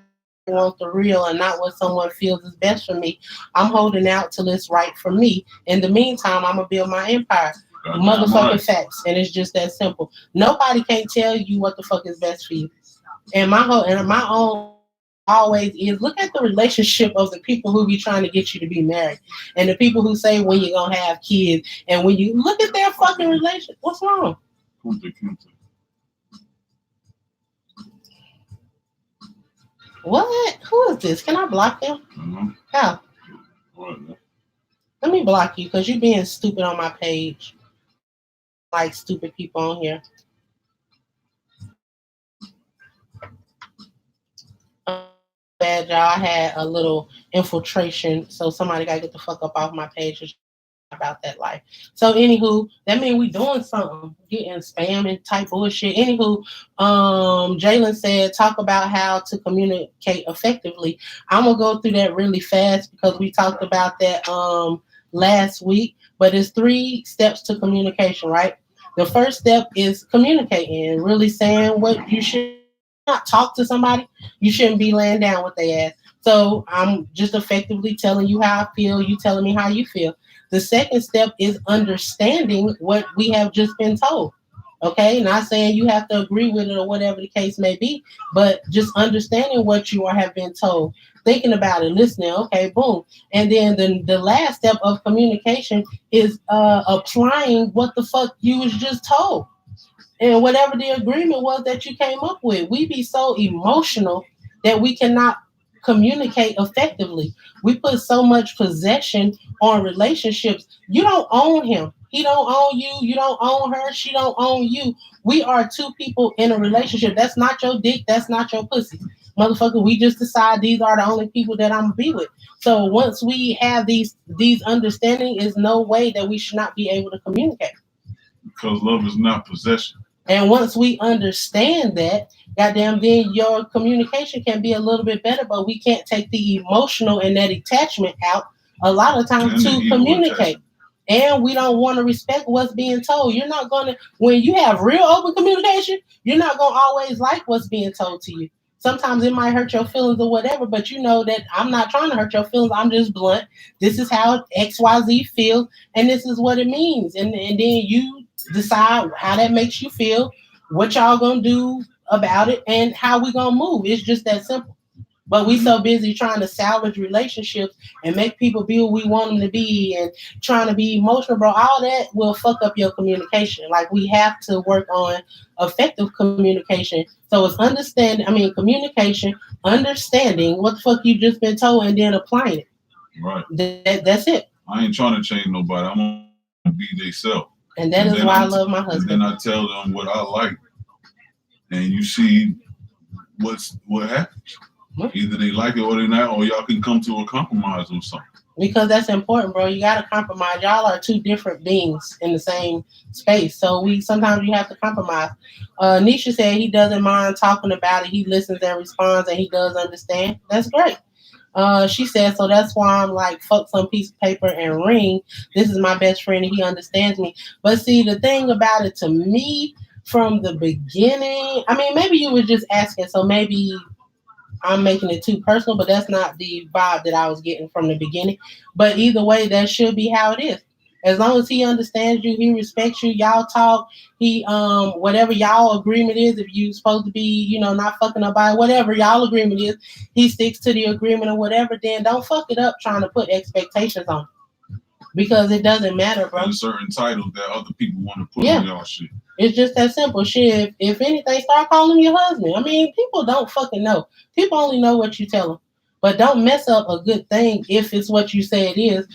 want the real and not what someone feels is best for me. I'm holding out till it's right for me. In the meantime, I'm going to build my empire. Motherfucking facts. And it's just that simple. Nobody can tell you what the fuck is best for you. And my own always is. Look at the relationship of the people who be trying to get you to be married, and the people who say when you're gonna have kids, and when you look at their fucking relationship. What's wrong? What? Who is this? Can I block them? Mm-hmm. How? Right. Let me block you because you're being stupid on my page. Like stupid people on here. Bad, y'all. I had a little infiltration, so somebody gotta get the fuck up off my page about that life. So anywho, that means we doing something, getting spam and type bullshit. Anywho, Jalen said talk about how to communicate effectively. I'm gonna go through that really fast because we talked about that last week, but it's 3 steps to communication, right? The first step is communicating, really saying what you should not talk to somebody. You shouldn't be laying down with their ass. So I'm just effectively telling you how I feel, you telling me how you feel. The second step is understanding what we have just been told. Okay, not saying you have to agree with it or whatever the case may be, but just understanding what you have been told, thinking about it, listening. Okay, boom. And then the last step of communication is applying what the fuck you was just told. And whatever the agreement was that you came up with. We be so emotional that we cannot communicate effectively. We put so much possession on relationships. You don't own him. He don't own you. You don't own her. She don't own you. We are 2 people in a relationship. That's not your dick. That's not your pussy. Motherfucker, we just decide these are the only people that I'm gonna be with. So once we have these understanding, is no way that we should not be able to communicate. Because love is not possession. And once we understand that, goddamn, then your communication can be a little bit better, but we can't take the emotional and that attachment out a lot of times to communicate. And we don't want to respect what's being told. You're not going to, when you have real open communication, you're not going to always like what's being told to you. Sometimes it might hurt your feelings or whatever, but you know that I'm not trying to hurt your feelings. I'm just blunt. This is how XYZ feels, and this is what it means. And then you decide how that makes you feel, what y'all gonna do about it, and how we gonna move. It's just that simple. But we so busy trying to salvage relationships and make people be what we want them to be and trying to be emotional, bro. All that will fuck up your communication. Like, we have to work on effective communication. So it's communication, understanding what the fuck you just been told, and then applying it. Right. That's it. I ain't trying to change nobody. I'm gonna be they self. And that is why I love my husband. And then I tell them what I like, and you see what happens. Either they like it or they not, or y'all can come to a compromise on something. Because that's important, bro. You got to compromise. Y'all are 2 different beings in the same space. So sometimes you have to compromise. Nisha said he doesn't mind talking about it. He listens and responds, and he does understand. That's great. She said, so that's why I'm like, fuck some piece of paper and ring. This is my best friend and he understands me. But see, the thing about it, to me, from the beginning, maybe you were just asking, so maybe I'm making it too personal, but that's not the vibe that I was getting from the beginning. But either way, that should be how it is. As long as he understands you, he respects you, y'all talk, he whatever y'all agreement is, if you supposed to be, not fucking nobody, whatever y'all agreement is, he sticks to the agreement or whatever, then don't fuck it up trying to put expectations on it. Because it doesn't matter, bro. There's certain titles that other people want to put on y'all shit. It's just that simple. Shit, if anything, start calling him your husband. People don't fucking know. People only know what you tell them. But don't mess up a good thing if it's what you say it is.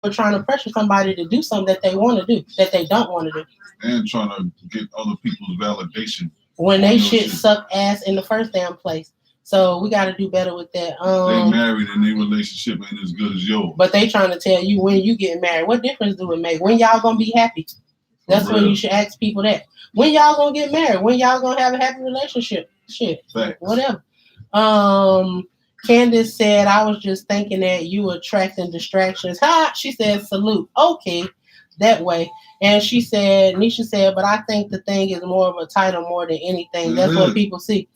We're trying to pressure somebody to do something that they want to do, that they don't want to do. And trying to get other people's validation. When they shit suck ass in the first damn place. So we got to do better with that. They married and their relationship ain't as good as yours. But they trying to tell you when you get married. What difference do it make? When y'all going to be happy? That's when you should ask people that. When y'all going to get married? When y'all going to have a happy relationship? Shit. Facts. Whatever. Candace said, I was just thinking that you attracting distractions. Ha! She said, salute. Okay. That way. And she said, Nisha said, but I think the thing is more of a title more than anything. That's what people see.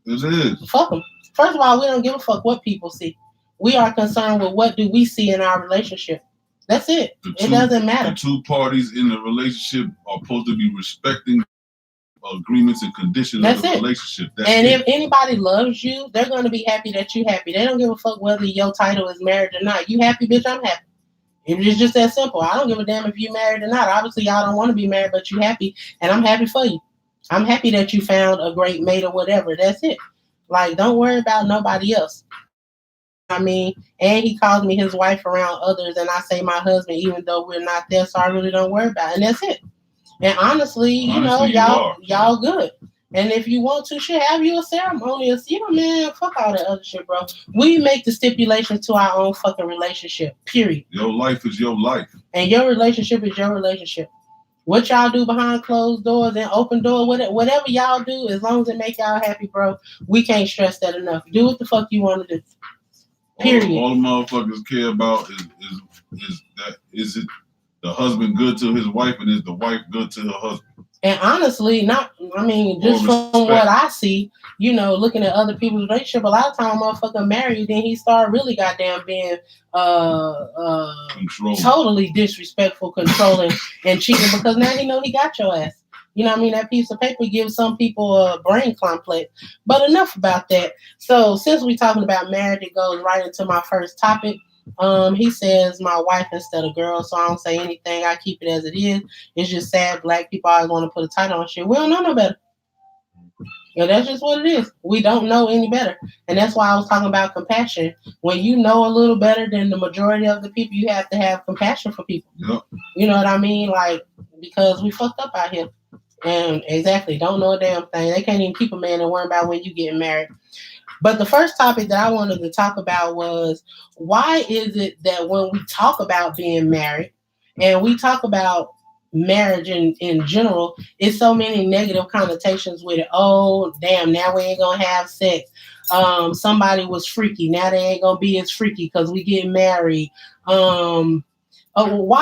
It is. Fuck them. First of all, we don't give a fuck what people see. We are concerned with what do we see in our relationship. That's it. It doesn't matter. The 2 parties in the relationship are supposed to be respecting agreements and conditions That's of the it. relationship. And if anybody loves you, they're going to be happy that you happy. They don't give a fuck whether your title is marriage or not. You happy, bitch, I'm happy. It's just that simple. I don't give a damn if you married or not. Obviously, y'all don't want to be married, but you happy, and I'm happy for you. I'm happy that you found a great mate or whatever. That's it. Like, don't worry about nobody else. I mean, and he calls me his wife around others, and I say my husband, even though we're not there, so I really don't worry about it. And that's it. And honestly, you know, y'all good. And if you want to, should have you a ceremony. You know, man, fuck all that other shit, bro. We make the stipulations to our own fucking relationship, period. Your life is your life. And your relationship is your relationship. What y'all do behind closed doors and open doors, whatever y'all do, as long as it make y'all happy, bro, we can't stress that enough. Do what the fuck you want to do. Period. All the motherfuckers care about is it the husband good to his wife and is the wife good to her husband? And honestly, just from what I see, you know, looking at other people's relationship, a lot of time a motherfucker married, then he start really goddamn being totally disrespectful, controlling, and cheating because now he know he got your ass. You know what I mean? That piece of paper gives some people a brain complex. But enough about that. So since we're talking about marriage, it goes right into my first topic. He says my wife instead of girl, so I don't say anything. I keep it as it is. It's just sad black people always want to put a title on shit. We don't know no better. You know, that's just what it is. We don't know any better. And that's why I was talking about compassion. When you know a little better than the majority of the people, you have to have compassion for people. Yep. You know what I mean? Like, because we fucked up out here. And exactly, don't know a damn thing. They can't even keep a man and worry about when you get married. But the first topic that I wanted to talk about was, why is it that when we talk about being married and we talk about marriage in general, it's so many negative connotations with it. Oh, damn, now we ain't gonna have sex. Somebody was freaky. Now they ain't gonna be as freaky because we get married. Why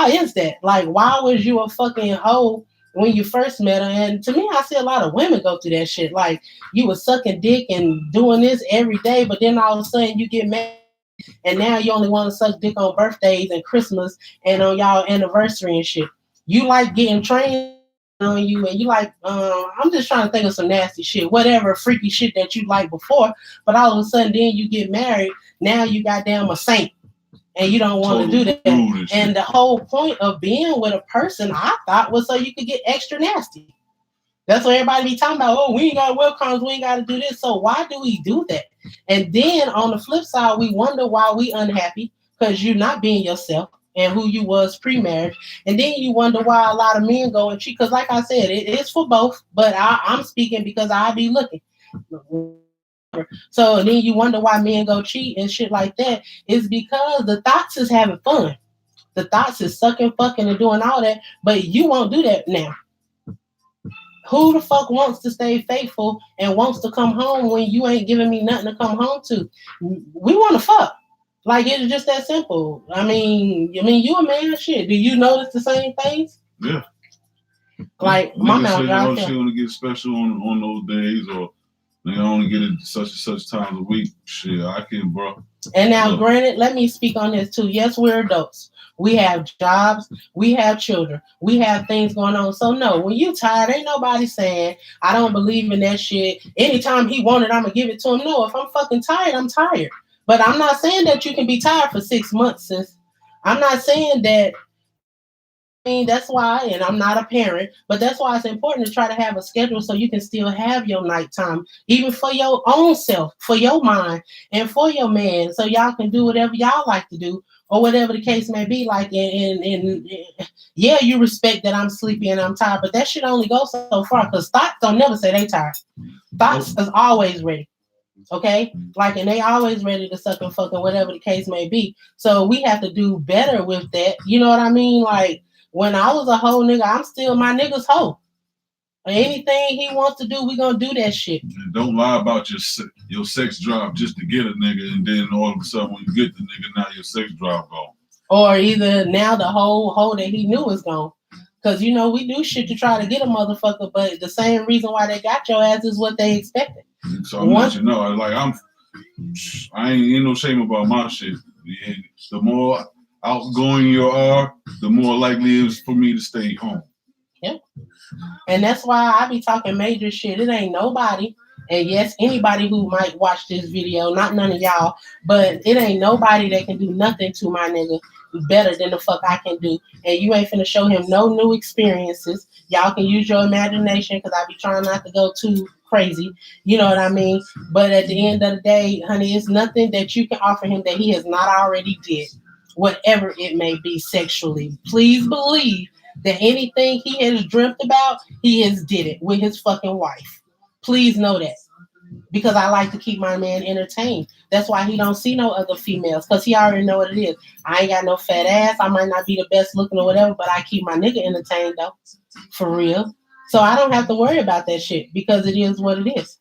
is that? Like, why was you a fucking hoe when you first met her? And to me, I see a lot of women go through that shit. Like, you was sucking dick and doing this every day, but then all of a sudden you get married, and now you only want to suck dick on birthdays and Christmas and on y'all anniversary and shit. You like getting trained on you, and you like, I'm just trying to think of some nasty shit, whatever freaky shit that you liked before, but all of a sudden then you get married, now you goddamn a saint. And you don't want to do that. And the whole point of being with a person, I thought, was so you could get extra nasty. That's what everybody be talking about. Oh, we ain't got welcomes, we ain't got to do this. So why do we do that? And then on the flip side, we wonder why we unhappy because you're not being yourself and who you was pre-marriage. And then you wonder why a lot of men go and cheat. Because like I said, it is for both. But I'm speaking because I be looking. So then you wonder why men go cheat and shit like that. It's because the thoughts is having fun. The thoughts is sucking, fucking, and doing all that, but you won't do that now. Who the fuck wants to stay faithful and wants to come home when you ain't giving me nothing to come home to? We want to fuck. Like, it's just that simple. I mean, you a man, shit. Do you notice the same things? Yeah. Like, my mouth dry. She only get special on those days, or they only get it such and such times a week. Shit, I can, bro. And now, granted, let me speak on this too. Yes, we're adults. We have jobs. We have children. We have things going on. So no, when you tired, ain't nobody saying, I don't believe in that shit. Anytime he wanted, I'm going to give it to him. No, if I'm fucking tired, I'm tired. But I'm not saying that you can be tired for 6 months, sis. I'm not saying that. I mean, that's why, and I'm not a parent, but that's why it's important to try to have a schedule so you can still have your nighttime, even for your own self, for your mind, and for your man, so y'all can do whatever y'all like to do, or whatever the case may be. Like, yeah, you respect that I'm sleepy and I'm tired, but that shit only goes so far, because thoughts don't never say they tired. Thoughts is always ready. Okay, like, and they always ready to suck and fuck and whatever the case may be. So we have to do better with that. You know what I mean? Like, when I was a whole nigga, I'm still my nigga's hoe. Anything he wants to do, we gonna do that shit. And don't lie about your sex drive just to get a nigga, and then all of a sudden when you get the nigga, now your sex drive gone. Or either now the whole hoe that he knew is gone. Because, you know, we do shit to try to get a motherfucker, but the same reason why they got your ass is what they expected. So I'm letting you know, like, I ain't no shame about my shit. The more outgoing you are, the more likely it is for me to stay home. Yep. And that's why I be talking major shit. It ain't nobody. And yes, anybody who might watch this video, not none of y'all, but it ain't nobody that can do nothing to my nigga better than the fuck I can do. And you ain't finna show him no new experiences. Y'all can use your imagination because I be trying not to go too crazy. You know what I mean? But at the end of the day, honey, it's nothing that you can offer him that he has not already did, whatever it may be sexually. Please believe that anything he has dreamt about, he has did it with his fucking wife. Please know that. Because I like to keep my man entertained. That's why he don't see no other females. Because he already know what it is. I ain't got no fat ass. I might not be the best looking or whatever, but I keep my nigga entertained though. For real. So I don't have to worry about that shit because it is what it is.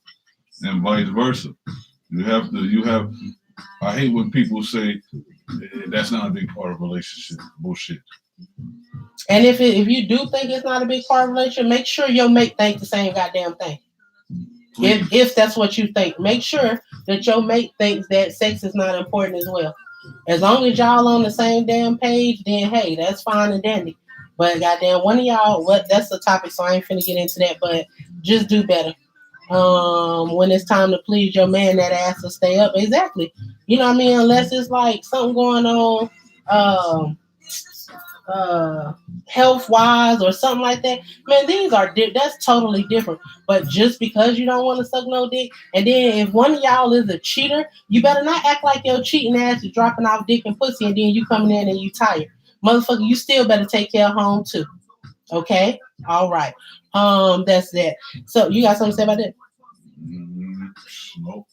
And vice versa. You have I hate when people say that's not a big part of a relationship. Bullshit. And if you do think it's not a big part of a relationship, make sure your mate think the same goddamn thing. If that's what you think, make sure that your mate thinks that sex is not important as well. As long as y'all on the same damn page, then hey, that's fine and dandy. But goddamn, one of y'all, that's the topic, so I ain't finna get into that. But just do better. When it's time to please your man, that ass will stay up. Exactly. You know what I mean? Unless it's like something going on, health wise or something like that, man, that's totally different. But just because you don't want to suck no dick, and then if one of y'all is a cheater, you better not act like your cheating ass is dropping off dick and pussy, and then you coming in and you tired, motherfucker. You still better take care of home too. Okay, all right. That's that. So you got something to say about that? Nope.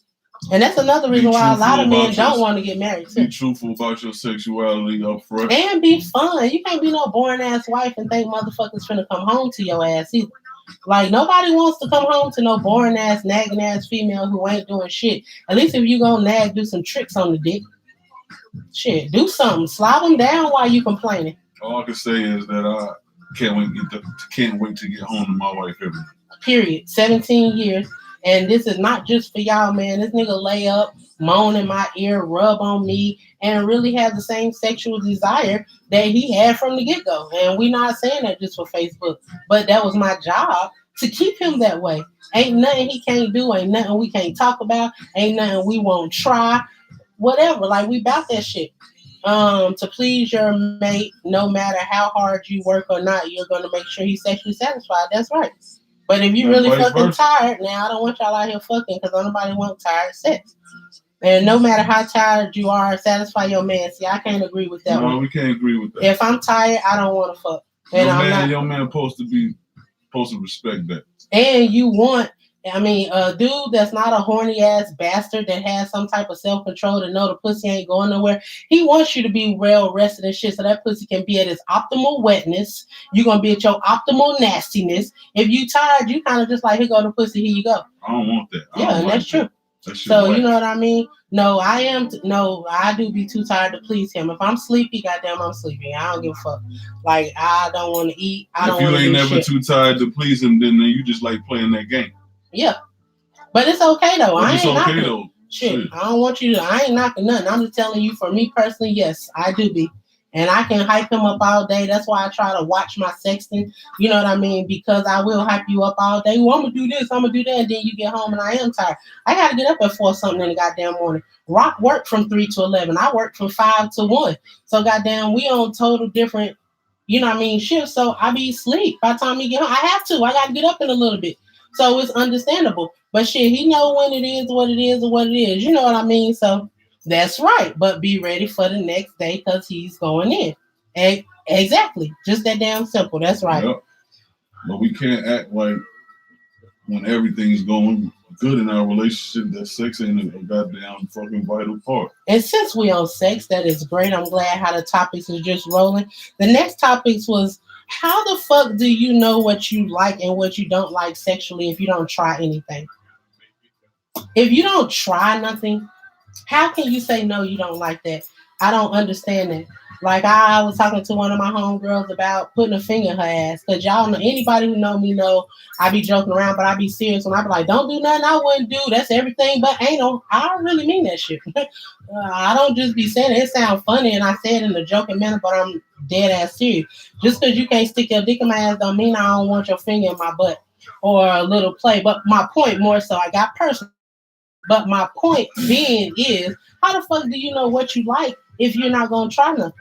And that's another reason why a lot of men don't want to get married too. Be truthful about your sexuality up front. And be fun. You can't be no boring ass wife and think motherfuckers finna come home to your ass either. Like nobody wants to come home to no boring ass, nagging ass female who ain't doing shit. At least if you gonna nag, do some tricks on the dick. Shit, do something. Slide them down while you complaining. All I can say is that I can't wait to get home to my wife every day. Period. 17 years. And this is not just for y'all, man. This nigga lay up, moan in my ear, rub on me, and really have the same sexual desire that he had from the get-go. And we not saying that just for Facebook. But that was my job to keep him that way. Ain't nothing he can't do. Ain't nothing we can't talk about. Ain't nothing we won't try. Whatever. Like, we about that shit. To please your mate, no matter how hard you work or not, you're going to make sure he's sexually satisfied. That's right. But if you really fucking tired, now I don't want y'all out here fucking because nobody wants tired sex. And no matter how tired you are, satisfy your man. See, I can't agree with that one. No, we can't agree with that. If I'm tired, I don't want to fuck. And your man supposed to respect that. And you want, a dude that's not a horny ass bastard that has some type of self-control to know the pussy ain't going nowhere. He wants you to be well rested and shit so that pussy can be at its optimal wetness. You're going to be at your optimal nastiness. If you tired, you kind of just like, here go the pussy, here you go. I don't want that. Yeah, that's true. So you know what I mean? No, I do be too tired to please him. If I'm sleepy, goddamn, I'm sleepy. I don't give a fuck. Like, I don't want to eat. If you ain't never too tired to please him, then you just like playing that game. Yeah. But it's okay, though. I ain't knocking though. Shit. I don't want you to, I ain't knocking nothing. I'm just telling you, for me personally, yes, I do be. And I can hype him up all day. That's why I try to watch my sexting. You know what I mean? Because I will hype you up all day. Well, I'm going to do this, I'm going to do that. And then you get home and I am tired. I got to get up at 4 something in the goddamn morning. Rock worked from 3 to 11. I worked from 5 to 1. So goddamn, we on total different, shifts. So I be asleep by the time he get home. I have to. I got to get up in a little bit. So it's understandable. But shit, he know when it is, what it is, or what it is. You know what I mean? So that's right. But be ready for the next day because he's going in. Exactly. Just that damn simple. That's right. Yep. But we can't act like when everything's going good in our relationship that sex ain't a goddamn fucking vital part. And since we on sex, that is great. I'm glad how the topics is just rolling. The next topics was, how the fuck do you know what you like and what you don't like sexually if you don't try anything? If you don't try nothing, how can you say no, you don't like that? I don't understand that. Like I was talking to one of my homegirls about putting a finger in her ass. Cause y'all know, anybody who know me know I be joking around, but I be serious when I be like, don't do nothing I wouldn't do. That's everything but anal. I don't really mean that shit. I don't just be saying it. It sounds funny and I say it in a joking manner, but I'm dead ass serious. Just cause you can't stick your dick in my ass don't mean I don't want your finger in my butt or a little play. But my point more so, I got personal. But my point being is, how the fuck do you know what you like if you're not gonna try nothing?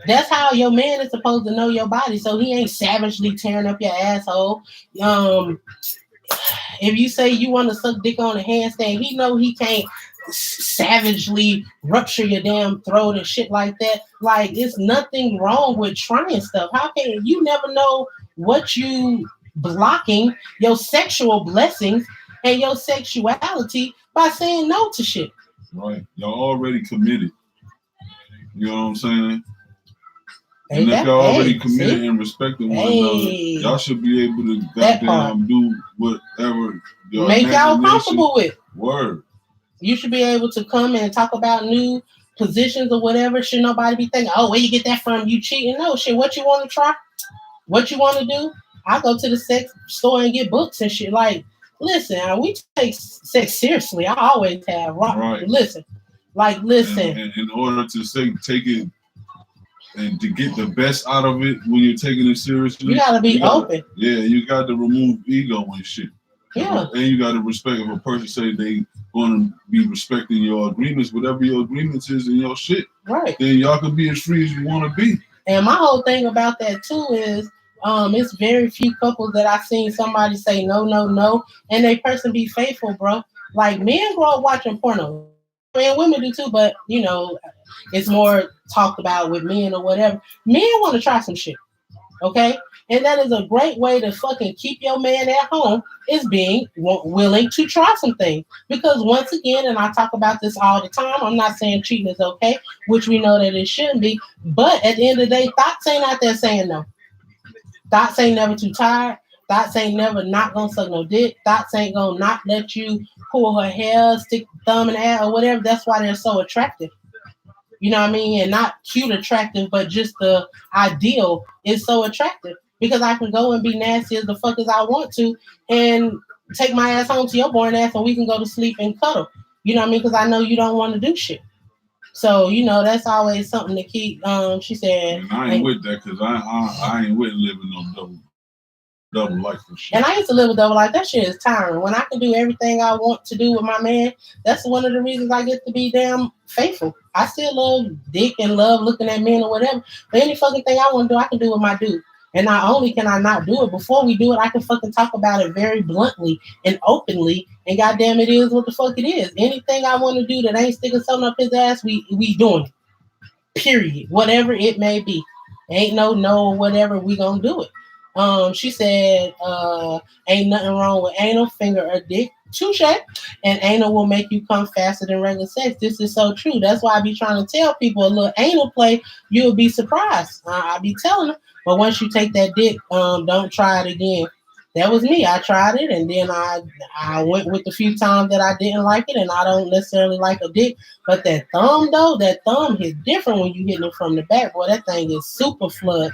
That's how your man is supposed to know your body, so he ain't savagely tearing up your asshole. If you say you want to suck dick on a handstand, he know he can't savagely rupture your damn throat and shit like that. Like, it's nothing wrong with trying stuff. How can you never know what you blocking your sexual blessings and your sexuality by saying no to shit? Right. Y'all already committed. You know what I'm saying? And if y'all already committed and respecting one another, y'all should be able to goddamn do whatever y'all make y'all comfortable with. Word. You should be able to come and talk about new positions or whatever. Should nobody be thinking, oh, where you get that from? You cheating? No shit. What you want to try? What you want to do? I go to the sex store and get books and shit. Like, listen, we take sex seriously. I always have. Right. Listen. And in order to take it and to get the best out of it when you're taking it seriously, you gotta be open. Yeah, you got to remove ego and shit. Yeah. And you got to respect if a person say they going to be respecting your agreements, whatever your agreements is in your shit. Right. Then y'all can be as free as you want to be. And my whole thing about that too is, it's very few couples that I've seen somebody say no, no, no, and they person be faithful, bro. Like, men grow up watching porno. And women do too, but you know, it's more talked about with men or whatever. Men want to try some shit, okay? And that is a great way to fucking keep your man at home, is being willing to try some things. Because once again, and I talk about this all the time, I'm not saying cheating is okay, which we know that it shouldn't be. But at the end of the day, thoughts ain't out there saying no. Thoughts ain't never too tired. Thoughts ain't never not gonna suck no dick. Thoughts ain't gonna not let you pull her hair, stick thumb in the air or whatever. That's why they're so attractive. You know what I mean? And not cute attractive, but just the ideal is so attractive. Because I can go and be nasty as the fuck as I want to and take my ass home to your boring ass and we can go to sleep and cuddle. You know what I mean? Because I know you don't want to do shit. So, you know, that's always something to keep. She said. And I ain't with that because I ain't with living no double life and shit. And I used to live a double life. That shit is tiring. When I can do everything I want to do with my man, that's one of the reasons I get to be damn faithful. I still love dick and love looking at men or whatever. But any fucking thing I want to do, I can do with my dude. And not only can I not do it, before we do it, I can fucking talk about it very bluntly and openly. And goddamn, it is what the fuck it is. Anything I want to do that ain't sticking something up his ass, we doing it. Period. Whatever it may be. Ain't no whatever, we gonna do it. She said, ain't nothing wrong with anal, finger, or dick. Touche. And anal will make you come faster than regular sex. This is so true. That's why I be trying to tell people a little anal play, you'll be surprised. I be telling them. But once you take that dick, don't try it again. That was me. I tried it, and then I went with the few times that I didn't like it, and I don't necessarily like a dick. But that thumb, though, that thumb hits different when you hit it from the back. Boy, that thing is super flood.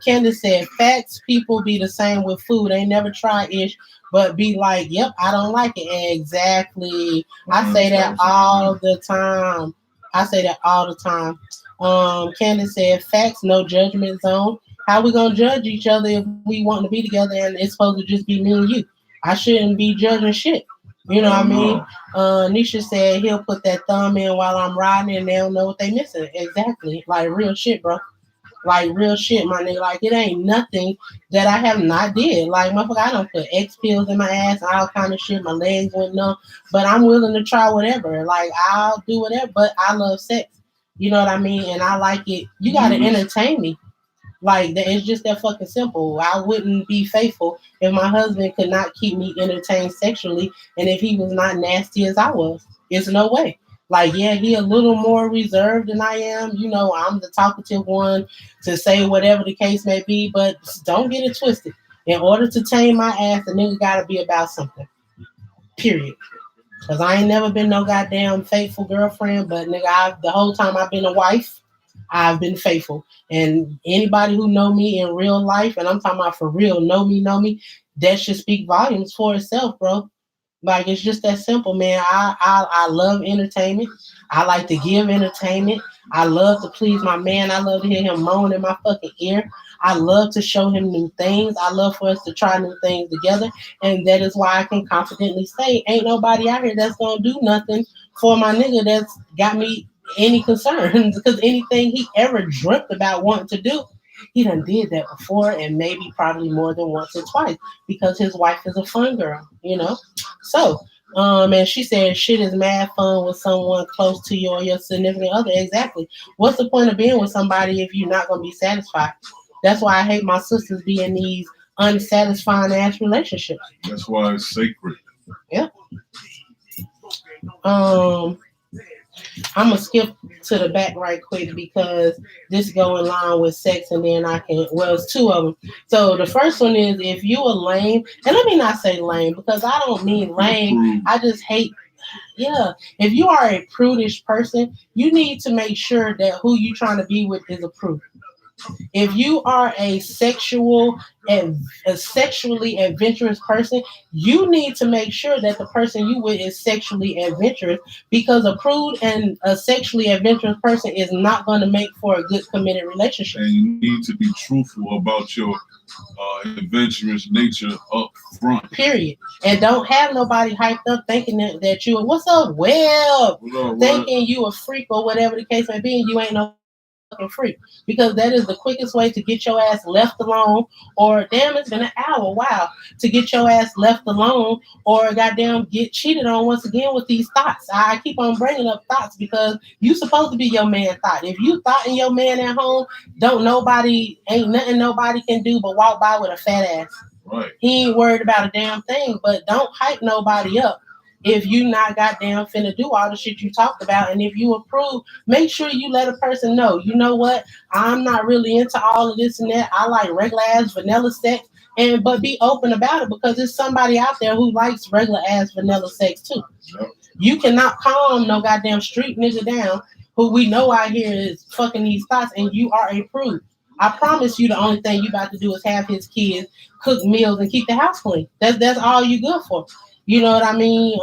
Candace said, facts, people be the same with food. They never try ish, but be like, yep, I don't like it. Exactly. I say that all the time. Candace said, facts, no judgment zone. How we gonna judge each other if we want to be together and it's supposed to just be me and you? I shouldn't be judging shit. You know what I mean? Nisha said he'll put that thumb in while I'm riding and they don't know what they missing. Exactly. Like real shit, bro. Like real shit, my nigga. Like it ain't nothing that I have not did. Like motherfucker, I don't put X pills in my ass, all kind of shit. My legs went numb, but I'm willing to try whatever. Like I'll do whatever. But I love sex. You know what I mean? And I like it. You gotta entertain me. Like it's just that fucking simple. I wouldn't be faithful if my husband could not keep me entertained sexually, and if he was not nasty as I was. It's no way. Like, yeah, he a little more reserved than I am. You know, I'm the talkative one to say whatever the case may be, but don't get it twisted. In order to tame my ass, the nigga gotta be about something. Period. Because I ain't never been no goddamn faithful girlfriend, but nigga, the whole time I've been a wife, I've been faithful. And anybody who know me in real life, and I'm talking about for real, know me, that should speak volumes for itself, bro. Like it's just that simple, man. I love entertainment. I like to give entertainment. I love to please my man. I love to hear him moan in my fucking ear. I love to show him new things. I love for us to try new things together. And that is why I can confidently say ain't nobody out here that's gonna do nothing for my nigga that's got me any concerns. Because anything he ever dreamt about wanting to do, he done did that before and maybe probably more than once or twice because his wife is a fun girl, you know? So, and she said, shit is mad fun with someone close to you or your significant other. Exactly. What's the point of being with somebody if you're not going to be satisfied? That's why I hate my sisters being in these unsatisfying ass relationships. That's why it's sacred. Yeah. I'm gonna skip to the back right quick because this go in line with sex, and then I can. Well, it's two of them. So the first one is if you a lame, and let me not say lame because I don't mean lame. I just hate. Yeah, if you are a prudish person, you need to make sure that who you trying to be with is a prude. If you are a sexually adventurous person, you need to make sure that the person you with is sexually adventurous because a prude and a sexually adventurous person is not going to make for a good committed relationship. And you need to be truthful about your adventurous nature up front. Period. And don't have nobody hyped up thinking that you what's up, well, thinking you a freak or whatever the case may be, and you ain't no free because that is the quickest way to get your ass left alone or damn it's been an hour wow to get your ass left alone or goddamn get cheated on once again with these thoughts. I keep on bringing up thoughts because you supposed to be your man thought. If you thought in your man at home, ain't nothing nobody can do but walk by with a fat ass. Right. He ain't worried about a damn thing, but don't hype nobody up if you not goddamn finna do all the shit you talked about. And if you approve, make sure you let a person know, you know what, I'm not really into all of this and that. I like regular ass vanilla sex. But be open about it because there's somebody out there who likes regular ass vanilla sex too. Yep. You cannot calm no goddamn street nigga down who we know out here is fucking these thoughts and you are a prude. I promise you the only thing you about to do is have his kids cook meals and keep the house clean. That's all you good for. You know what I mean?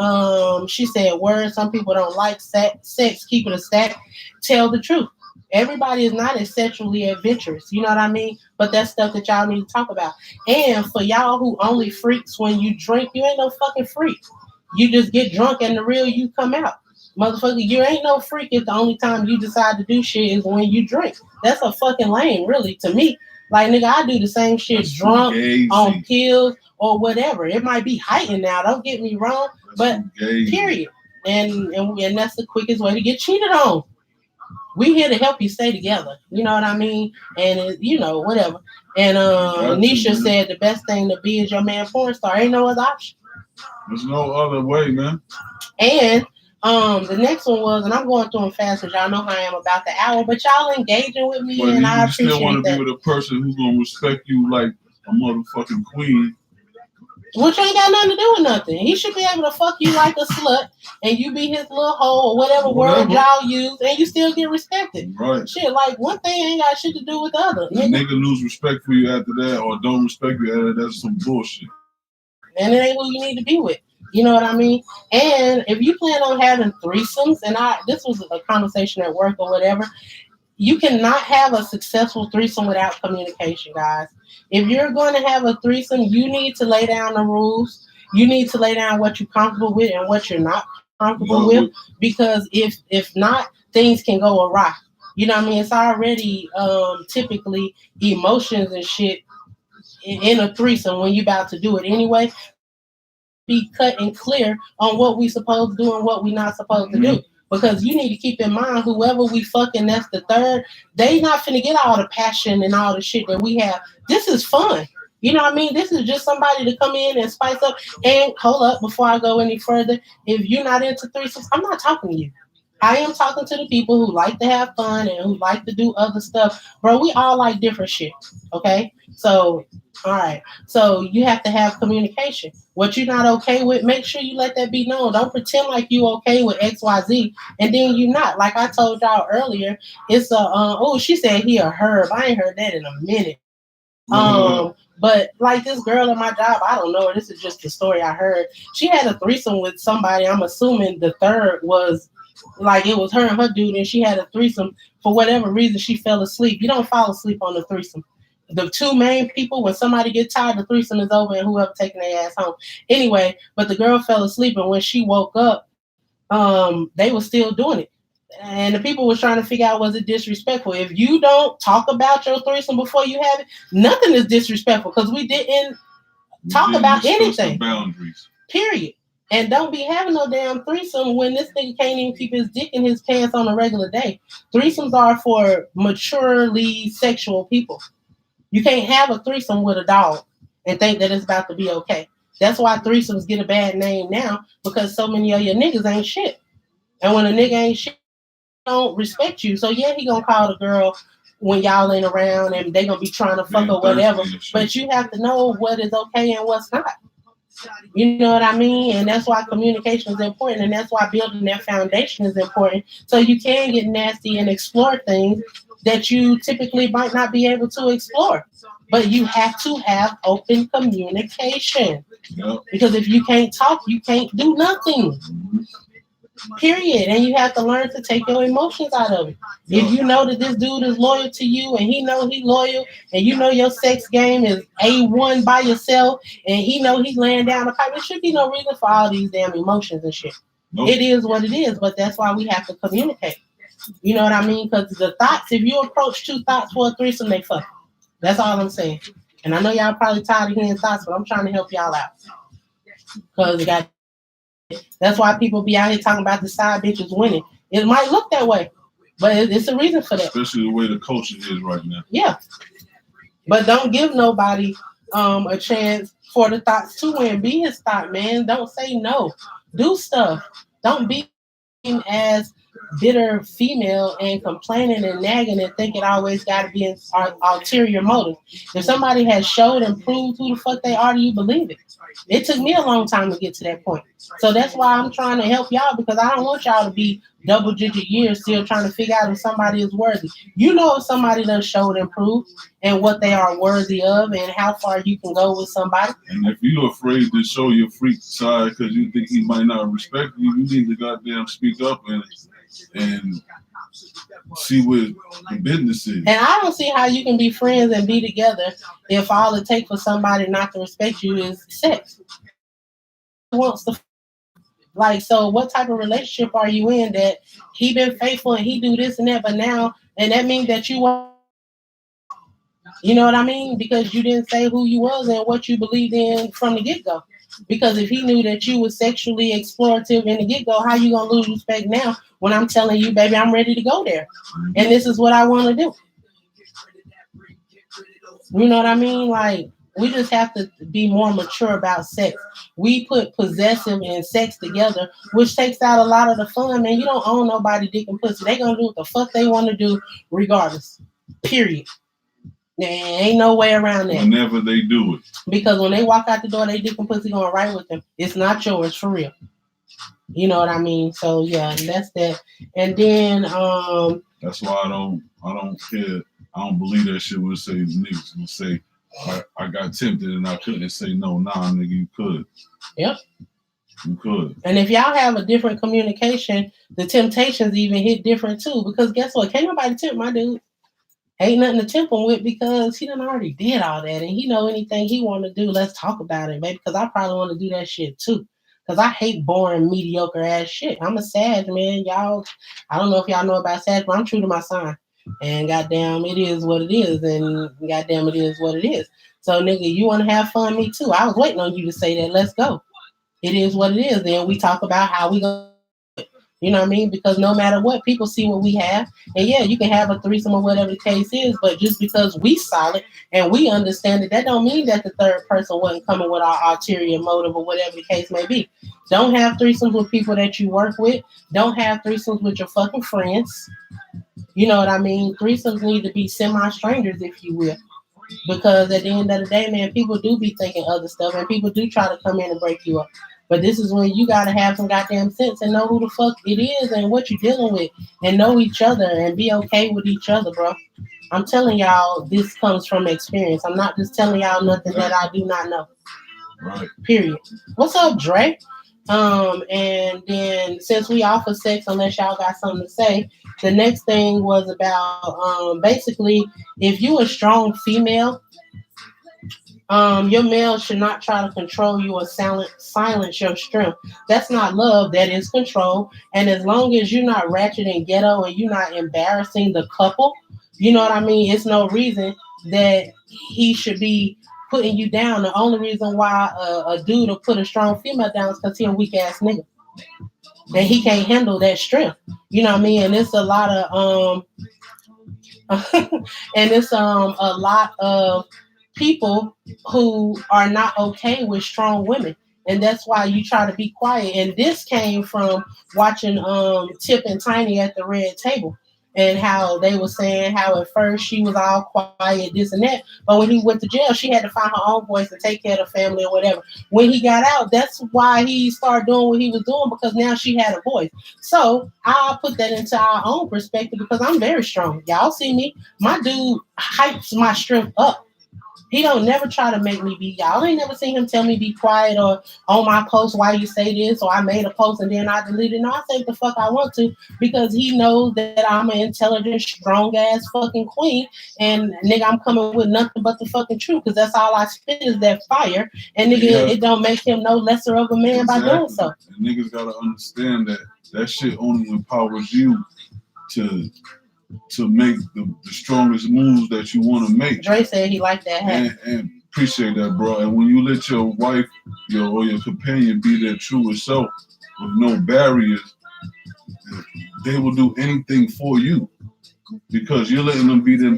She said, words, some people don't like sex, keep it a stack, tell the truth. Everybody is not as sexually adventurous, you know what I mean? But that's stuff that y'all need to talk about. And for y'all who only freaks when you drink, you ain't no fucking freak. You just get drunk and the real you come out. Motherfucker, you ain't no freak if the only time you decide to do shit is when you drink. That's a fucking lame, really, to me. Like, nigga, I do the same shit that's drunk, on pills, or whatever. It might be heightened now, don't get me wrong, but period. And that's the quickest way to get cheated on. We here to help you stay together. You know what I mean? And, whatever. And Nisha said the best thing to be is your man porn star. Ain't no other option. There's no other way, man. And the next one was, and I'm going through them fast because y'all know how I am about the hour, but y'all engaging with me, and I appreciate that. You still want to be with a person who's going to respect you like a motherfucking queen. Which ain't got nothing to do with nothing. He should be able to fuck you like a slut, and you be his little hoe or whatever word y'all use, and you still get respected. Right. Shit, like one thing ain't got shit to do with the other. Nigga lose respect for you after that, or don't respect you after that, that's some bullshit. And it ain't who you need to be with. You know what I mean? And if you plan on having threesomes, and this was a conversation at work or whatever, you cannot have a successful threesome without communication, guys. If you're going to have a threesome, you need to lay down the rules. You need to lay down what you're comfortable with and what you're not comfortable with, because if not, things can go awry. You know what I mean? It's already typically emotions and shit in a threesome when you're about to do it anyway. Be cut and clear on what we supposed to do and what we not supposed to do. Because you need to keep in mind, whoever we fucking, that's the third, they not finna get all the passion and all the shit that we have. This is fun. You know what I mean? This is just somebody to come in and spice up. And hold up, before I go any further, if you're not into threesomes, I'm not talking to you. I am talking to the people who like to have fun and who like to do other stuff. Bro, we all like different shit, okay? So All right. So you have to have communication. What you're not okay with, make sure you let that be known. Don't pretend like you okay with XYZ and then you not. Like I told y'all earlier, it's a oh, she said he a herb. I ain't heard that in a minute. But like this girl at my job, I don't know her. This is just the story I heard. She had a threesome with somebody. I'm assuming the third was like it was her and her dude, and she had a threesome. For whatever reason, she fell asleep. You don't fall asleep on the threesome. The two main people, when somebody gets tired, the threesome is over, and whoever taking their ass home. Anyway, but the girl fell asleep, and when she woke up, they were still doing it. And the people was trying to figure out, was it disrespectful? If you don't talk about your threesome before you have it, nothing is disrespectful because we didn't talk about anything. Boundaries. Period. And don't be having no damn threesome when this nigga can't even keep his dick in his pants on a regular day. Threesomes are for maturely sexual people. You can't have a threesome with a dog and think that it's about to be okay. That's why threesomes get a bad name now because so many of your niggas ain't shit. And when a nigga ain't shit, don't respect you. So yeah, he gonna call the girl when y'all ain't around and they gonna be trying to fuck or whatever. But you have to know what is okay and what's not. You know what I mean? And that's why communication is important, and that's why building that foundation is important. So you can get nasty and explore things that you typically might not be able to explore. But you have to have open communication. Yep. Because if you can't talk, you can't do nothing. Period. And you have to learn to take your emotions out of it. If you know that this dude is loyal to you and he know he loyal and you know your sex game is A1 by yourself and he know he's laying down the pipe, there should be no reason for all these damn emotions and shit. Nope. It is what it is, but that's why we have to communicate. You know what I mean? Because the thoughts, if you approach two thoughts for a threesome, they fuck. That's all I'm saying. And I know y'all probably tired of hearing thoughts, but I'm trying to help y'all out. Because that's why people be out here talking about the side bitches winning. It might look that way, but it's a reason for that. Especially the way the culture is right now. Yeah. But don't give nobody a chance for the thoughts to win. Be his thought, man. Don't say no. Do stuff. Don't be as bitter female and complaining and nagging and think it always got to be an ulterior motive. If somebody has showed and proved who the fuck they are, do you believe it? It took me a long time to get to that point. So that's why I'm trying to help y'all because I don't want y'all to be double-digit years still trying to figure out if somebody is worthy. You know if somebody done showed and proved and what they are worthy of and how far you can go with somebody. And if you're afraid to show your freak side because you think he might not respect you, you need to goddamn speak up and see what the business is. And I don't see how you can be friends and be together if all it takes for somebody not to respect you is sex. Wants to like, so what type of relationship are you in that he been faithful and he do this and that, but now, and that means that you want, you know what I mean? Because you didn't say who you was and what you believed in from the get-go. Because if he knew that you was sexually explorative in the get-go, how you gonna lose respect now when I'm telling you, baby, I'm ready to go there. And this is what I want to do. You know what I mean? Like, we just have to be more mature about sex. We put possessive and sex together, which takes out a lot of the fun, man. You don't own nobody dick and pussy. They gonna do what the fuck they want to do regardless. Period. There ain't no way around that. Whenever they do it. Because when they walk out the door, they dick and pussy going right with them. It's not yours for real. You know what I mean? So yeah, that's that. And then that's why I don't care. I don't believe that shit would say niggas will say I got tempted and I couldn't say no. Nah, nigga, you could. Yep. You could. And if y'all have a different communication, the temptations even hit different too. Because guess what? Can't nobody tempt my dude. Ain't nothing to tempt him with because he done already did all that and he know anything he want to do. Let's talk about it, baby. Because I probably want to do that shit too. Because I hate boring, mediocre ass shit. I'm a Sag, man. Y'all, I don't know if y'all know about Sag, but I'm true to my sign. And goddamn, it is what it is. And goddamn, it is what it is. So, nigga, you want to have fun? Me too. I was waiting on you to say that. Let's go. It is what it is. Then we talk about how we going to. You know what I mean? Because no matter what, people see what we have. And yeah, you can have a threesome or whatever the case is, but just because we solid and we understand it, that don't mean that the third person wasn't coming with our ulterior motive or whatever the case may be. Don't have threesomes with people that you work with. Don't have threesomes with your fucking friends. You know what I mean? Threesomes need to be semi-strangers, if you will. Because at the end of the day, man, people do be thinking other stuff, and people do try to come in and break you up. But this is when you gotta have some goddamn sense and know who the fuck it is and what you're dealing with, and know each other and be okay with each other, bro. I'm telling y'all, this comes from experience. I'm not just telling y'all nothing that I do not know. Right. Period. What's up, Dre? And then since we offer sex, unless y'all got something to say, the next thing was about basically if you a strong female, your male should not try to control you or silence your strength. That's not love, that is control. And as long as you're not ratchet and ghetto and you're not embarrassing the couple, you know what I mean? It's no reason that he should be putting you down. The only reason why a dude will put a strong female down is because he a weak ass nigga. And he can't handle that strength. You know what I mean? And it's a lot of and it's a lot of people who are not okay with strong women. And that's why you try to be quiet. And this came from watching Tip and Tiny at the Red Table, and how they were saying how at first she was all quiet, this and that. But when he went to jail, she had to find her own voice and take care of the family or whatever. When he got out, that's why he started doing what he was doing, because now she had a voice. So I'll put that into our own perspective, because I'm very strong. Y'all see me. My dude hypes my strength up. He don't never try to make me be. Y'all ain't never seen him tell me be quiet or on my post why you say this, or I made a post and then I deleted it. No, I say what the fuck I want to, because he knows that I'm an intelligent, strong ass fucking queen, and nigga, I'm coming with nothing but the fucking truth, because that's all I spit is that fire, and nigga, it don't make him no lesser of a man by doing so. And niggas gotta understand that shit only empowers you to make the strongest moves that you want to make. Dre said he liked that hat. And appreciate that, bro. And when you let your wife or your companion be their truest self with no barriers, they will do anything for you, because you're letting them be their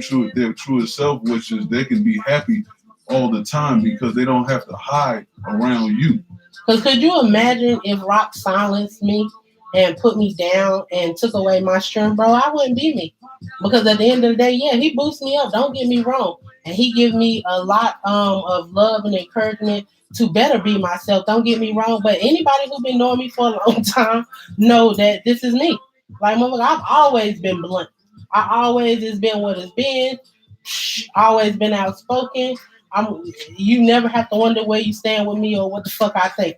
truest self, which is they can be happy all the time because they don't have to hide around you. Because could you imagine if Rock silenced me and put me down and took away my strength, bro? I wouldn't be me. Because at the end of the day, yeah, he boosts me up. Don't get me wrong. And he give me a lot of love and encouragement to better be myself. Don't get me wrong. But anybody who been knowing me for a long time know that this is me. Like, motherfucker, I've always been blunt. I always has been what it's been. Always been outspoken. You never have to wonder where you stand with me or what the fuck I think.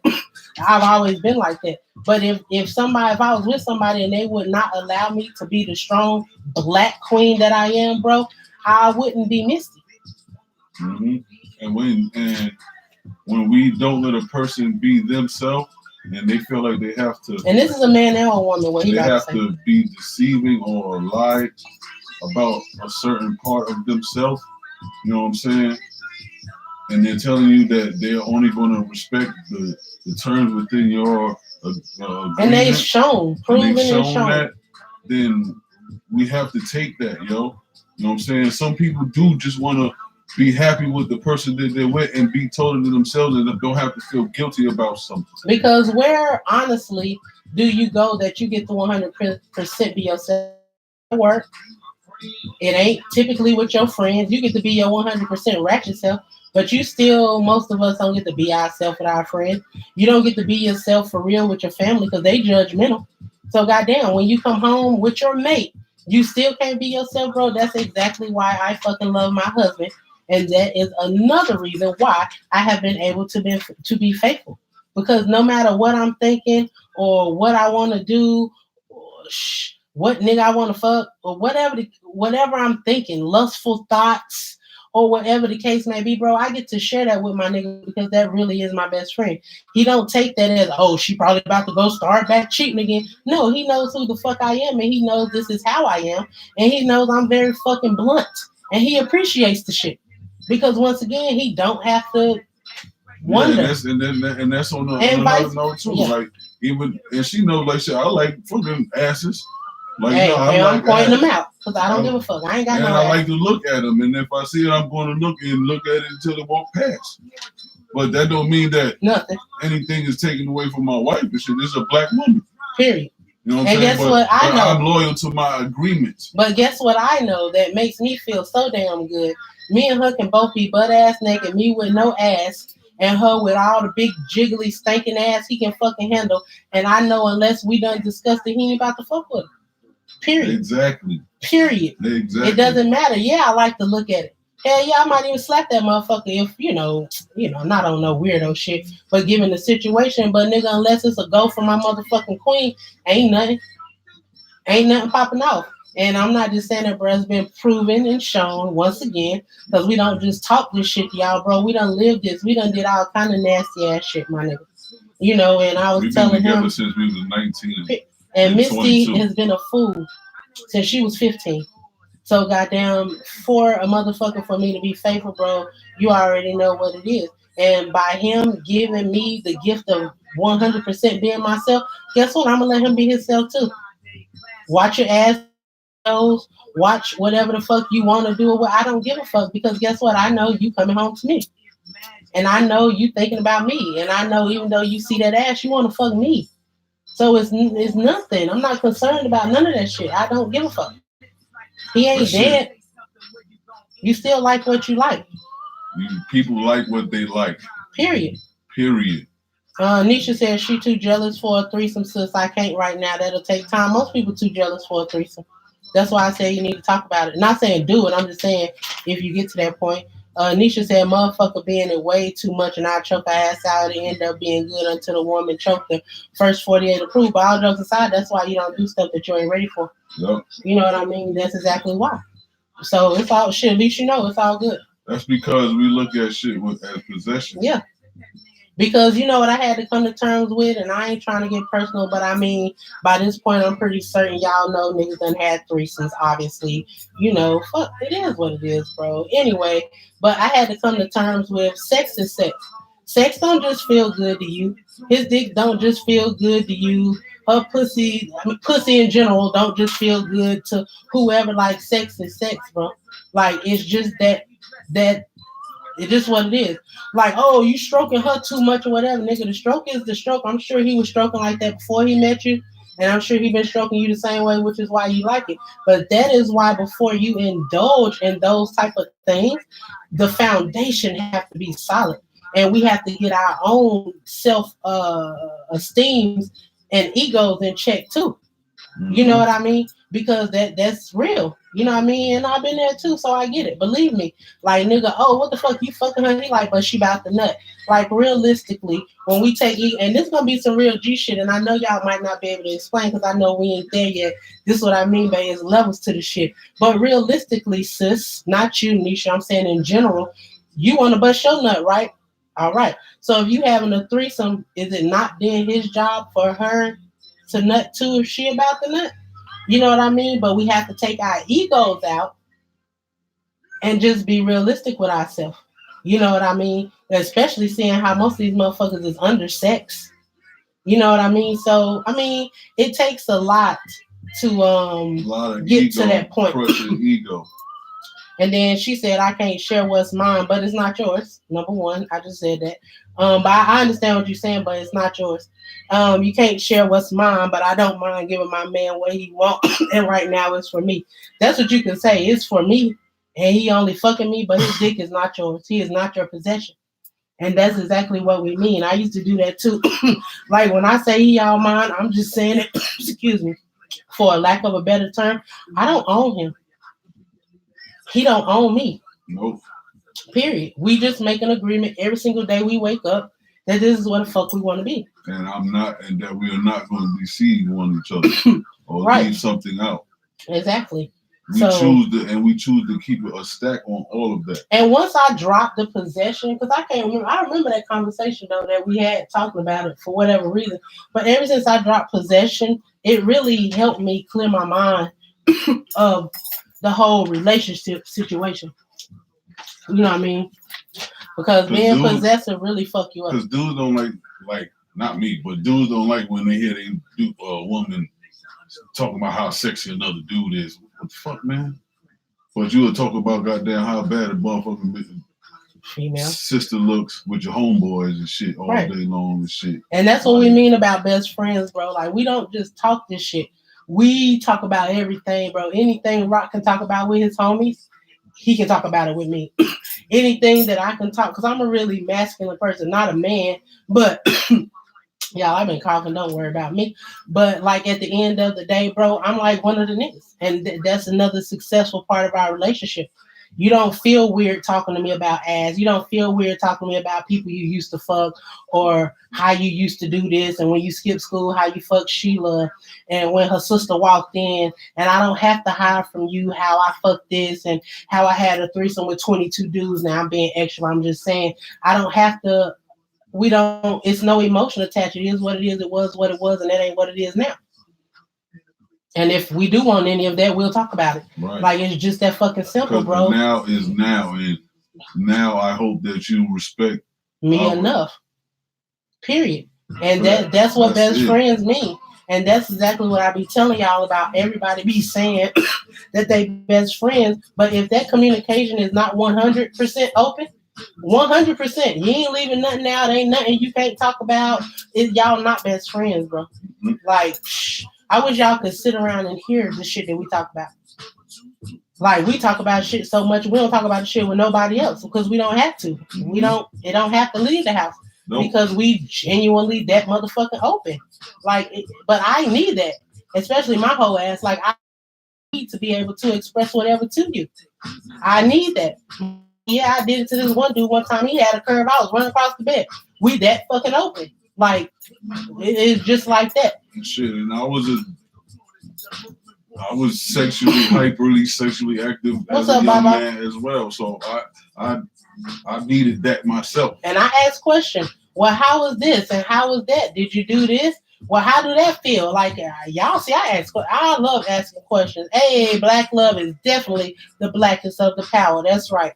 I've always been like that. But if I was with somebody and they would not allow me to be the strong black queen that I am, bro, I wouldn't be Misty. Mm-hmm. And when we don't let a person be themselves and they feel like they have to, and this is a man and a woman, what he they have to to be deceiving or lie about a certain part of themselves, you know what I'm saying? And they're telling you that they're only going to respect the terms within your and they've shown, proven and shown that, then we have to take that, yo. You know what I'm saying? Some people do just want to be happy with the person that they're with and be totally themselves and don't have to feel guilty about something. Because where, honestly, do you go that you get to 100% be yourself? Work. It ain't typically with your friends. You get to be your 100% ratchet self. But you still, most of us don't get to be ourselves with our friends. You don't get to be yourself for real with your family because they judgmental. So goddamn, when you come home with your mate, you still can't be yourself, bro. That's exactly why I fucking love my husband. And that is another reason why I have been able to be faithful. Because no matter what I'm thinking or what I want to do, or what nigga I want to fuck, or whatever I'm thinking, lustful thoughts, or whatever the case may be, bro, I get to share that with my nigga because that really is my best friend. He don't take that as, oh, she probably about to go start back cheating again. No, he knows who the fuck I am, and he knows this is how I am, and he knows I'm very fucking blunt, and he appreciates the shit. Because once again, he don't have to wonder. Yeah, and that's on another note too. Yeah. Like, even, and she knows, like, shit, I like fucking asses. Like, hey, no, I'm pointing them out because I don't give a fuck. I ain't got no. And I like to look at them, and if I see it, I'm going to look at it until it walk past. But that don't mean that nothing. Anything is taken away from my wife and shit. This is a black woman. Period. You know what I'm saying? Guess what I know. I'm loyal to my agreements. But guess what I know that makes me feel so damn good Me and her can both be butt ass naked, me with no ass, and her with all the big jiggly stinking ass he can fucking handle. And I know unless we done discussed it, he ain't about to fuck with her. Period. Exactly. Period. Exactly. It doesn't matter. Yeah, I like to look at it. Hell yeah, I might even slap that motherfucker if not on no weirdo shit, but given the situation. But nigga, unless it's a go for my motherfucking queen, ain't nothing popping off. And I'm not just saying that, bro. It's been proven and shown once again, because we don't just talk this shit, y'all, bro. We done lived this. We done did all kind of nasty ass shit, my nigga. And I was telling him since we was 19. And Misty 22. has been a fool since she was 15. So goddamn, for a motherfucker for me to be faithful, bro, you already know what it is. And by him giving me the gift of 100% being myself, guess what? I'm gonna let him be himself too. Watch your ass nose, watch whatever the fuck you want to do. I don't give a fuck, because guess what? I know you coming home to me, and I know you thinking about me, and I know even though you see that ass, you want to fuck me. So it's nothing. I'm not concerned about none of that shit. I don't give a fuck. He ain't dead. You still like what you like. People like what they like. Period. Nisha says she too jealous for a threesome, sis. I can't right now. That'll take time. Most people too jealous for a threesome. That's why I say you need to talk about it. Not saying do it. I'm just saying if you get to that point. Nisha said motherfucker being in way too much and I choke her ass out and end up being good until the woman choked her. First 48 approved. But all jokes aside, that's why you don't do stuff that you ain't ready for. Yep. You know what I mean? That's exactly why. So it's all shit. At least you know it's all good. That's because we look at shit as possession. Yeah. Because you know what I had to come to terms with, and I ain't trying to get personal, but I mean, by this point, I'm pretty certain y'all know niggas done had threesomes, obviously. Fuck, it is what it is, bro. Anyway, but I had to come to terms with sex is sex. Sex don't just feel good to you. His dick don't just feel good to you. Her pussy in general don't just feel good to whoever. Like, sex is sex, bro. Like, it's just that it's just what it is. Like, oh, you stroking her too much or whatever, nigga. The stroke is the stroke. I'm sure he was stroking like that before he met you, and I'm sure he been stroking you the same way, which is why you like it. But that is why before you indulge in those type of things, the foundation have to be solid, and we have to get our own self esteems and egos in check too. Mm-hmm. You know what I mean? Because that's real. You know what I mean? And I've been there too, so I get it. Believe me. Like, nigga, oh, what the fuck you fucking her? He like, but she about to nut. Like, realistically, when we take it, and this gonna be some real G shit, and I know y'all might not be able to explain because I know we ain't there yet. This is what I mean by is levels to the shit. But realistically, sis, not you, Nisha, I'm saying in general, you want to bust your nut, right? All right. So if you having a threesome, is it not then his job for her to nut too if she about to nut? You know what I mean? But we have to take our egos out and just be realistic with ourselves. You know what I mean? Especially seeing how most of these motherfuckers is undersexed. You know what I mean? So, I mean, it takes a lot to get to that point. Ego. And then she said, I can't share what's mine, but it's not yours. Number one, I just said that. But I understand what you're saying, but it's not yours. You can't share what's mine, but I don't mind giving my man what he wants. And right now it's for me. That's what you can say. It's for me. And he only fucking me, but his dick is not yours. He is not your possession. And that's exactly what we mean. I used to do that too. Like when I say he all mine, I'm just saying it, excuse me, for a lack of a better term. I don't own him. He don't own me. Nope. Period. We just make an agreement every single day we wake up that this is what the fuck we want to be. And that we are not going to deceive one each other or leave something out. Exactly. We choose to keep a stack on all of that. And once I dropped the possession, because I remember that conversation though that we had talking about it for whatever reason. But ever since I dropped possession, it really helped me clear my mind of the whole relationship situation. You know what I mean? Because being possessive really fuck you up. Because dudes don't like not me, but dudes don't like when they hear a woman talking about how sexy another dude is. What the fuck, man? But you would talk about goddamn how bad a motherfucking female sister looks with your homeboys and shit all day long and shit. And that's what we mean about best friends, bro. Like, we don't just talk this shit. We talk about everything, bro. Anything Rock can talk about with his homies, he can talk about it with me. Anything that I can talk, because I'm a really masculine person, not a man, but y'all, I've been coughing, don't worry about me. But like at the end of the day, bro, I'm like one of the niggas. And that's another successful part of our relationship. You don't feel weird talking to me about ass. You don't feel weird talking to me about people you used to fuck or how you used to do this. And when you skip school, how you fucked Sheila and when her sister walked in. And I don't have to hide from you how I fucked this and how I had a threesome with 22 dudes. Now I'm being extra. I'm just saying I don't have to. We don't. It's no emotion attached. It is what it is. It was what it was, and that ain't what it is now. And if we do want any of that, we'll talk about it. Right. Like it's just that fucking simple, because bro. Now is now, and now I hope that you respect me enough. Period. And that's what best friends mean. And that's exactly what I be telling y'all about. Everybody be saying that they best friends, but if that communication is not 100% open, 100%, you ain't leaving nothing out. Ain't nothing you can't talk about. Y'all not best friends, bro. Mm-hmm. Like, I wish y'all could sit around and hear the shit that we talk about. Like, we talk about shit so much, we don't talk about the shit with nobody else because we don't have to. Mm-hmm. It don't have to leave the house. Nope. Because we genuinely that motherfucking open. Like, but I need that, especially my whole ass. Like, I need to be able to express whatever to you. I need that. Yeah, I did it to this one dude one time. He had a curve. I was running across the bed. We that fucking open. Like, it's just like that. Shit, and I was sexually sexually active as a young man as well. So I needed that myself. And I asked questions. Well, how was this and how was that? Did you do this? Well, how do that feel? Like, y'all see, I love asking questions. Hey, black love is definitely the blackest of the power. That's right.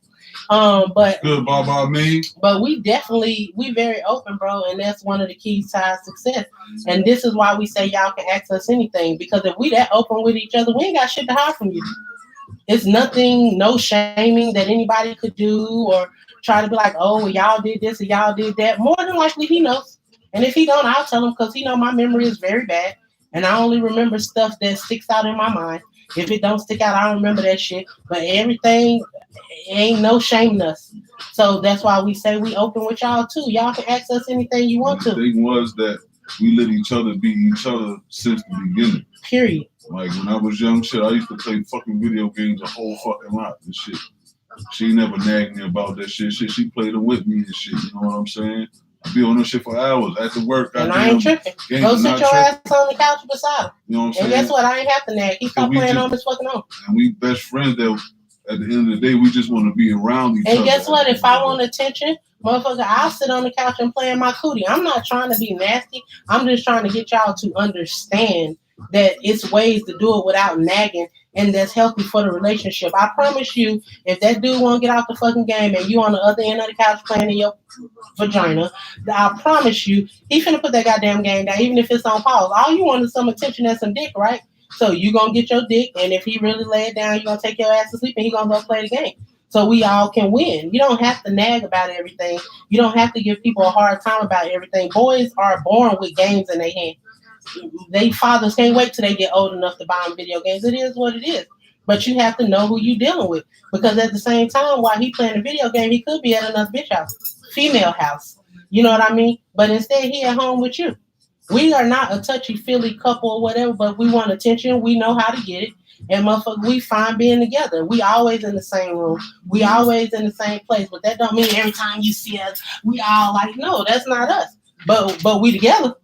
But good by me. But we very open, bro, and that's one of the keys to our success. And this is why we say y'all can ask us anything, because if we that open with each other, we ain't got shit to hide from you. It's nothing, no shaming that anybody could do or try to be like, oh, well, y'all did this or y'all did that. More than likely, he knows. And if he don't, I'll tell him because he know my memory is very bad. And I only remember stuff that sticks out in my mind. If it don't stick out, I don't remember that shit. But everything ain't no shaming us. So that's why we say we open with y'all too. Y'all can ask us anything you want to. The thing was that we let each other be each other since the beginning. Period. Like when I was young, shit, I used to play fucking video games a whole fucking lot and shit. She never nagged me about that shit. She played it with me and shit. You know what I'm saying? I be on that shit for hours after work. And I ain't tripping. Go sit your ass on the couch beside him. You know what I'm saying? And guess what? I ain't have to nag. He stopped playing on his fucking own. And we best friends that at the end of the day, we just want to be around each other. And guess what? If I want attention, motherfucker, I'll sit on the couch and play in my cootie. I'm not trying to be nasty. I'm just trying to get y'all to understand that it's ways to do it without nagging, and that's healthy for the relationship. I promise you, if that dude won't get out the fucking game and you on the other end of the couch playing in your vagina, I promise you, he finna put that goddamn game down, even if it's on pause. All you want is some attention and some dick, right? So you gonna get your dick, and if he really lay it down, you gonna take your ass to sleep and he gonna go play the game. So we all can win. You don't have to nag about everything. You don't have to give people a hard time about everything. Boys are born with games in their hand. They fathers can't wait till they get old enough to buy them video games. It is what it is. But you have to know who you're dealing with. Because at the same time, while he playing a video game, he could be at another bitch house, female house. You know what I mean? But instead, he at home with you. We are not a touchy-feely couple or whatever, but we want attention. We know how to get it. And motherfucker, we fine being together. We always in the same room. We always in the same place. But that don't mean every time you see us, we all like, no, that's not us. But we together.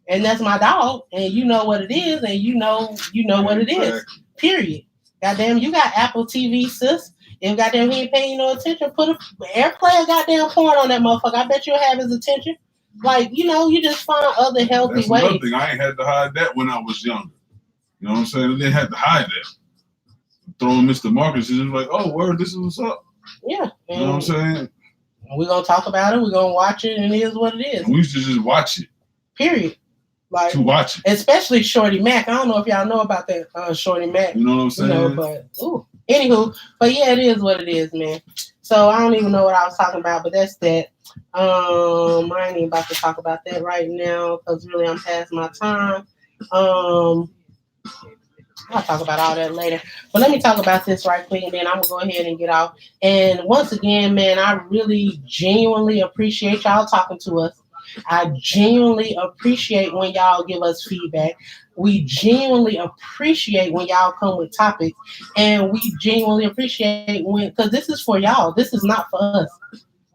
And that's my dog, and you know what it is, and you know what it is. Period. Goddamn, you got Apple TV, sis. If goddamn he ain't paying you no attention, put a airplay a goddamn porn on that motherfucker. I bet you'll have his attention. Like, you just find other healthy ways. That's another thing. I ain't had to hide that when I was younger. You know what I'm saying? I didn't have to hide that. Throwing Mr. Marcus is just like, oh, word, this is what's up. Yeah. You know what I'm saying? We're gonna talk about it. We're gonna watch it, and it is what it is. And we used to just watch it. Period. Like, to watch it. Especially Shorty Mac. I don't know if y'all know about that Shorty Mac. You know what I'm saying? But anywho, but yeah, it is what it is, man. So I don't even know what I was talking about, but that's that. I ain't even about to talk about that right now because really I'm past my time. I'll talk about all that later. But let me talk about this right quick and then I'm gonna go ahead and get off. And once again, man, I really genuinely appreciate y'all talking to us. I genuinely appreciate when y'all give us feedback. We genuinely appreciate when y'all come with topics. And we genuinely appreciate when, because this is for y'all. This is not for us.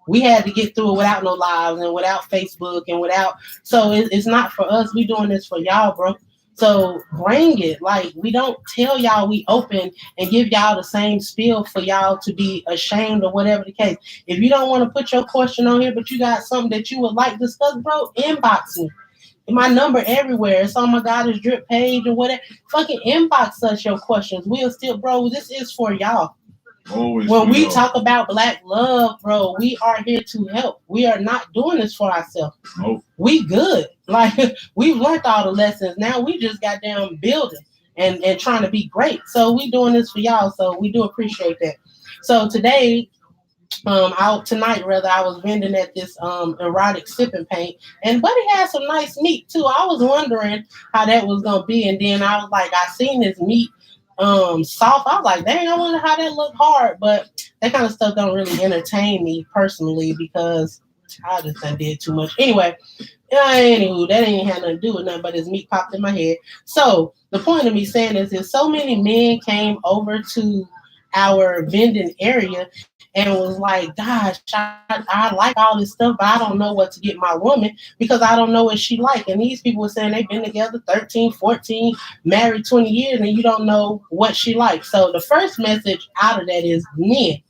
We had to get through it without no lives and without Facebook and without. So it's not for us. We doing this for y'all, bro. So bring it. Like we don't tell y'all we open and give y'all the same spiel for y'all to be ashamed or whatever the case. If you don't want to put your question on here, but you got something that you would like to discuss, bro, inbox me. My number everywhere. It's on my Goddess Drip page or whatever. Fucking inbox us your questions. We'll still, bro. This is for y'all. Always When we y'all. talk about black love, bro, we are here to help. We are not doing this for ourselves. Nope. We good. Like we've learned all the lessons. Now we just got down building and trying to be great. So we doing this for y'all. So we do appreciate that. So today, out tonight rather, I was vending at this erotic sipping paint, and Buddy had some nice meat too. I was wondering how that was gonna be, and then I was like, I seen this meat soft. I was like, dang, I wonder how that looked hard, but that kind of stuff don't really entertain me personally because I just done did too much. Anyway, anywho, that ain't had nothing to do with nothing, but his meat popped in my head. So the point of me saying this is so many men came over to our vending area and was like, gosh, I like all this stuff, but I don't know what to get my woman because I don't know what she like. And these people were saying they've been together 13, 14, married 20 years, and you don't know what she likes. So the first message out of that is men.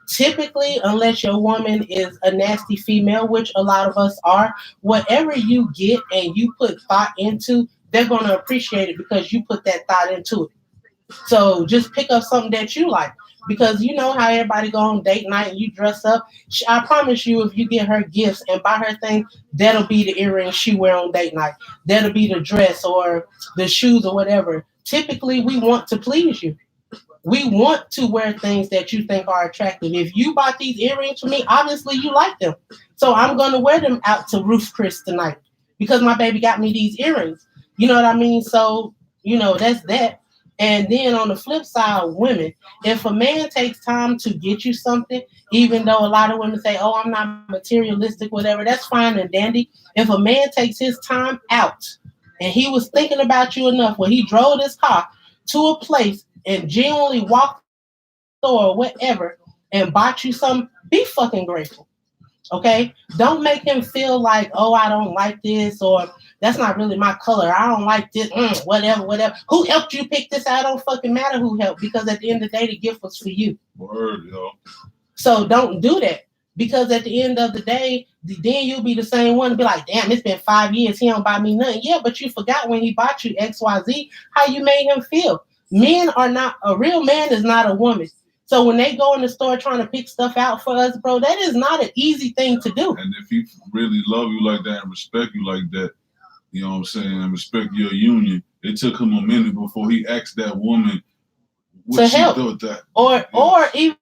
Typically, unless your woman is a nasty female, which a lot of us are, whatever you get and you put thought into, they're going to appreciate it because you put that thought into it. So just pick up something that you like. Because you know how everybody go on date night and you dress up. I promise you, if you get her gifts and buy her things, that'll be the earrings she wear on date night. That'll be the dress or the shoes or whatever. Typically, we want to please you. We want to wear things that you think are attractive. If you bought these earrings for me, obviously you like them. So I'm going to wear them out to Ruth Chris tonight because my baby got me these earrings. You know what I mean? So, that's that. And then on the flip side, women, if a man takes time to get you something, even though a lot of women say, oh, I'm not materialistic, whatever, that's fine and dandy. If a man takes his time out and he was thinking about you enough when he drove his car to a place and genuinely walked the store or whatever and bought you some, be fucking grateful. Okay? Don't make him feel like, oh, I don't like this, or that's not really my color. I don't like this, whatever. Who helped you pick this out? Don't fucking matter who helped, because at the end of the day, the gift was for you. Word, yo. So don't do that, because at the end of the day, then you'll be the same one to be like, damn, it's been 5 years. He don't buy me nothing. Yeah, but you forgot when he bought you XYZ, how you made him feel. Men are not, a real man is not a woman. So when they go in the store trying to pick stuff out for us, bro, that is not an easy thing to do. And if he really love you like that and respect you like that, you know what I'm saying, and respect your union, it took him a minute before he asked that woman what to she help. thought that. Or even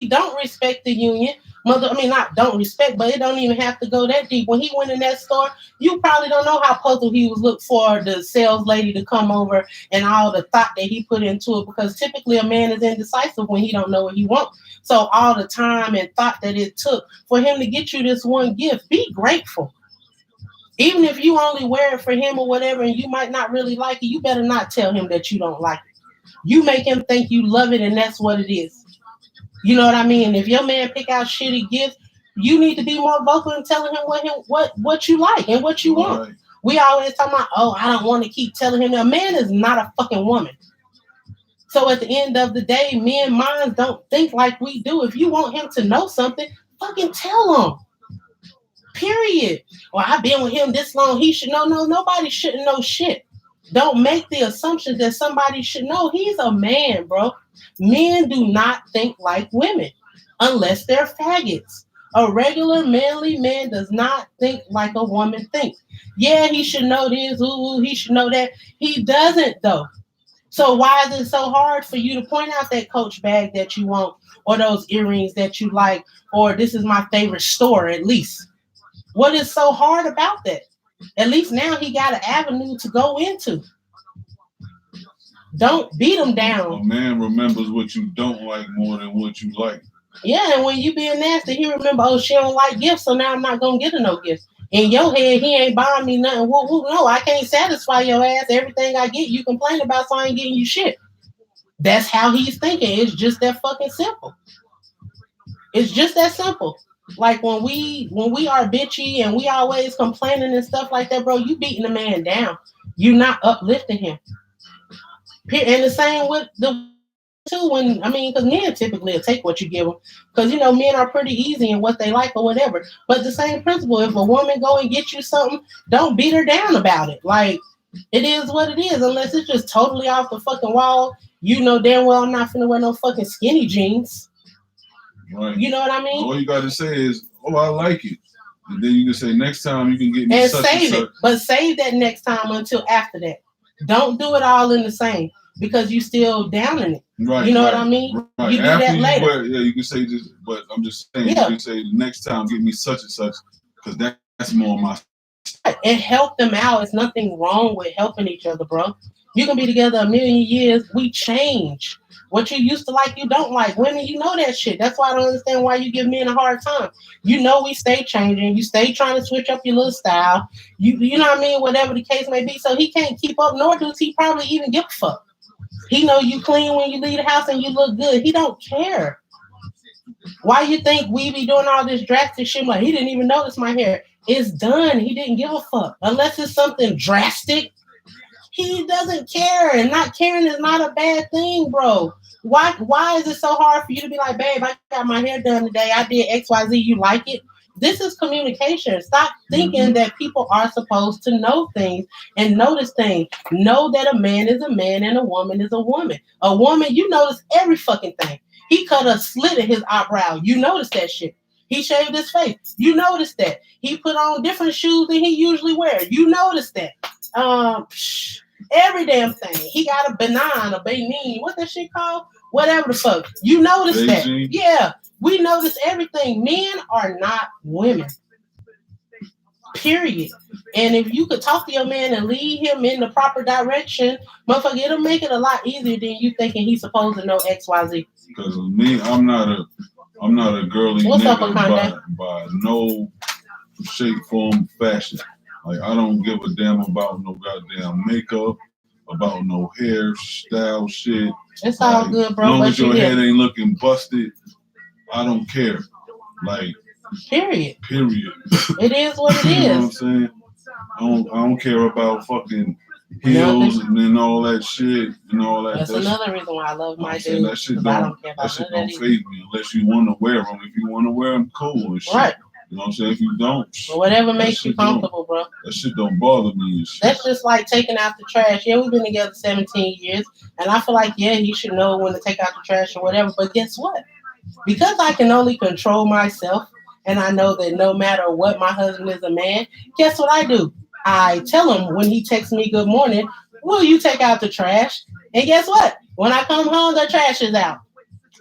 don't respect the union. Not don't respect, but it don't even have to go that deep. When he went in that store, you probably don't know how puzzled he was looking for the sales lady to come over and all the thought that he put into it, because typically a man is indecisive when he don't know what he wants. So all the time and thought that it took for him to get you this one gift, be grateful. Even if you only wear it for him or whatever, and you might not really like it, you better not tell him that you don't like it. You make him think you love it, and that's what it is. You know what I mean? If your man pick out shitty gifts, you need to be more vocal in telling him what you like and what you want. Right. We always talking about, oh, I don't want to keep telling him. A man is not a fucking woman. So at the end of the day, men minds don't think like we do. If you want him to know something, fucking tell him. Period. Well, I've been with him this long. He should know. No, nobody shouldn't know shit. Don't make the assumption that somebody should know. He's a man, bro. Men do not think like women unless they're faggots. A regular manly man does not think like a woman thinks. Yeah, he should know this. Ooh, he should know that. He doesn't, though. So why is it so hard for you to point out that Coach bag that you want, or those earrings that you like, or this is my favorite store, at least? What is so hard about that? At least now he got an avenue to go into. Don't beat them A down. man remembers what you don't like more than what you like. Yeah, and when you being nasty, he remember, oh, she don't like gifts, so now I'm not gonna get her no gifts. In your head, he ain't buying me nothing. Woo, woo, no, I can't satisfy your ass. Everything I get, you complain about, so I ain't getting you shit. That's how he's thinking. It's just that fucking simple. It's just that simple. Like when we are bitchy and we always complaining and stuff like that, bro, you beating the man down. You not uplifting him. And the same with the too when I mean, because men typically will take what you give them, because you know men are pretty easy in what they like or whatever. But the same principle, if a woman go and get you something, don't beat her down about it. Like it is what it is, unless it's just totally off the fucking wall. You know damn well I'm not finna wear no fucking skinny jeans. Right. You know what I mean? All you gotta say is, "Oh, I like it," and then you can say, "Next time you can get me And such save and it, such." but save that next time until after that. Don't do it all in the same because you still down in it. Right. You know right, what I mean? Right. You do After that you later. wear, yeah, you can say just. But I'm just saying, Yeah. you can say next time get me such and such because that's more my. And help them out. There's nothing wrong with helping each other, bro. You can be together a million years. We change. What you used to like, you don't like. Women, you know that shit. That's why I don't understand why you give men a hard time. You know we stay changing. You stay trying to switch up your little style. You know what I mean? Whatever the case may be. So he can't keep up, nor does he probably even give a fuck. He know you clean when you leave the house and you look good. He don't care. Why you think we be doing all this drastic shit? Like he didn't even notice my hair. It's done. He didn't give a fuck. Unless it's something drastic, he doesn't care. And not caring is not a bad thing, bro. Why is it so hard for you to be like, babe, I got my hair done today. I did XYZ. You like it? This is communication. Stop thinking that people are supposed to know things and notice things. Know that a man is a man and a woman is a woman. A woman, you notice every fucking thing. He cut a slit in his eyebrow. You notice that shit. He shaved his face. You notice that. He put on different shoes than he usually wears. You notice that. Every damn thing. He got a banana, a benin. What that shit called? Whatever the fuck. You notice that. Yeah. We notice everything. Men are not women. Period. And if you could talk to your man and lead him in the proper direction, motherfucker, it'll make it a lot easier than you thinking he's supposed to know XYZ. Because me, I'm not a girly What's up, nigga by no shape, form, fashion. Like I don't give a damn about no goddamn makeup, about no hairstyle shit. It's all good, bro. As long as your head ain't looking busted, I don't care. Like period. It is what it is. You know what I'm saying? I don't care about fucking heels and then all that shit and all that. That's another reason why I love my dude. That shit don't faze me unless you want to wear them. If you want to wear them, cool and shit. Right. You know what I'm saying? If you don't, well, whatever makes you comfortable, bro. That shit don't bother me and shit. That's just like taking out the trash. Yeah, we've been together 17 years, and I feel like, yeah, he should know when to take out the trash or whatever. But guess what? Because I can only control myself, and I know that no matter what, my husband is a man. Guess what I do? I tell him when he texts me good morning, will you take out the trash? And guess what? When I come home, the trash is out.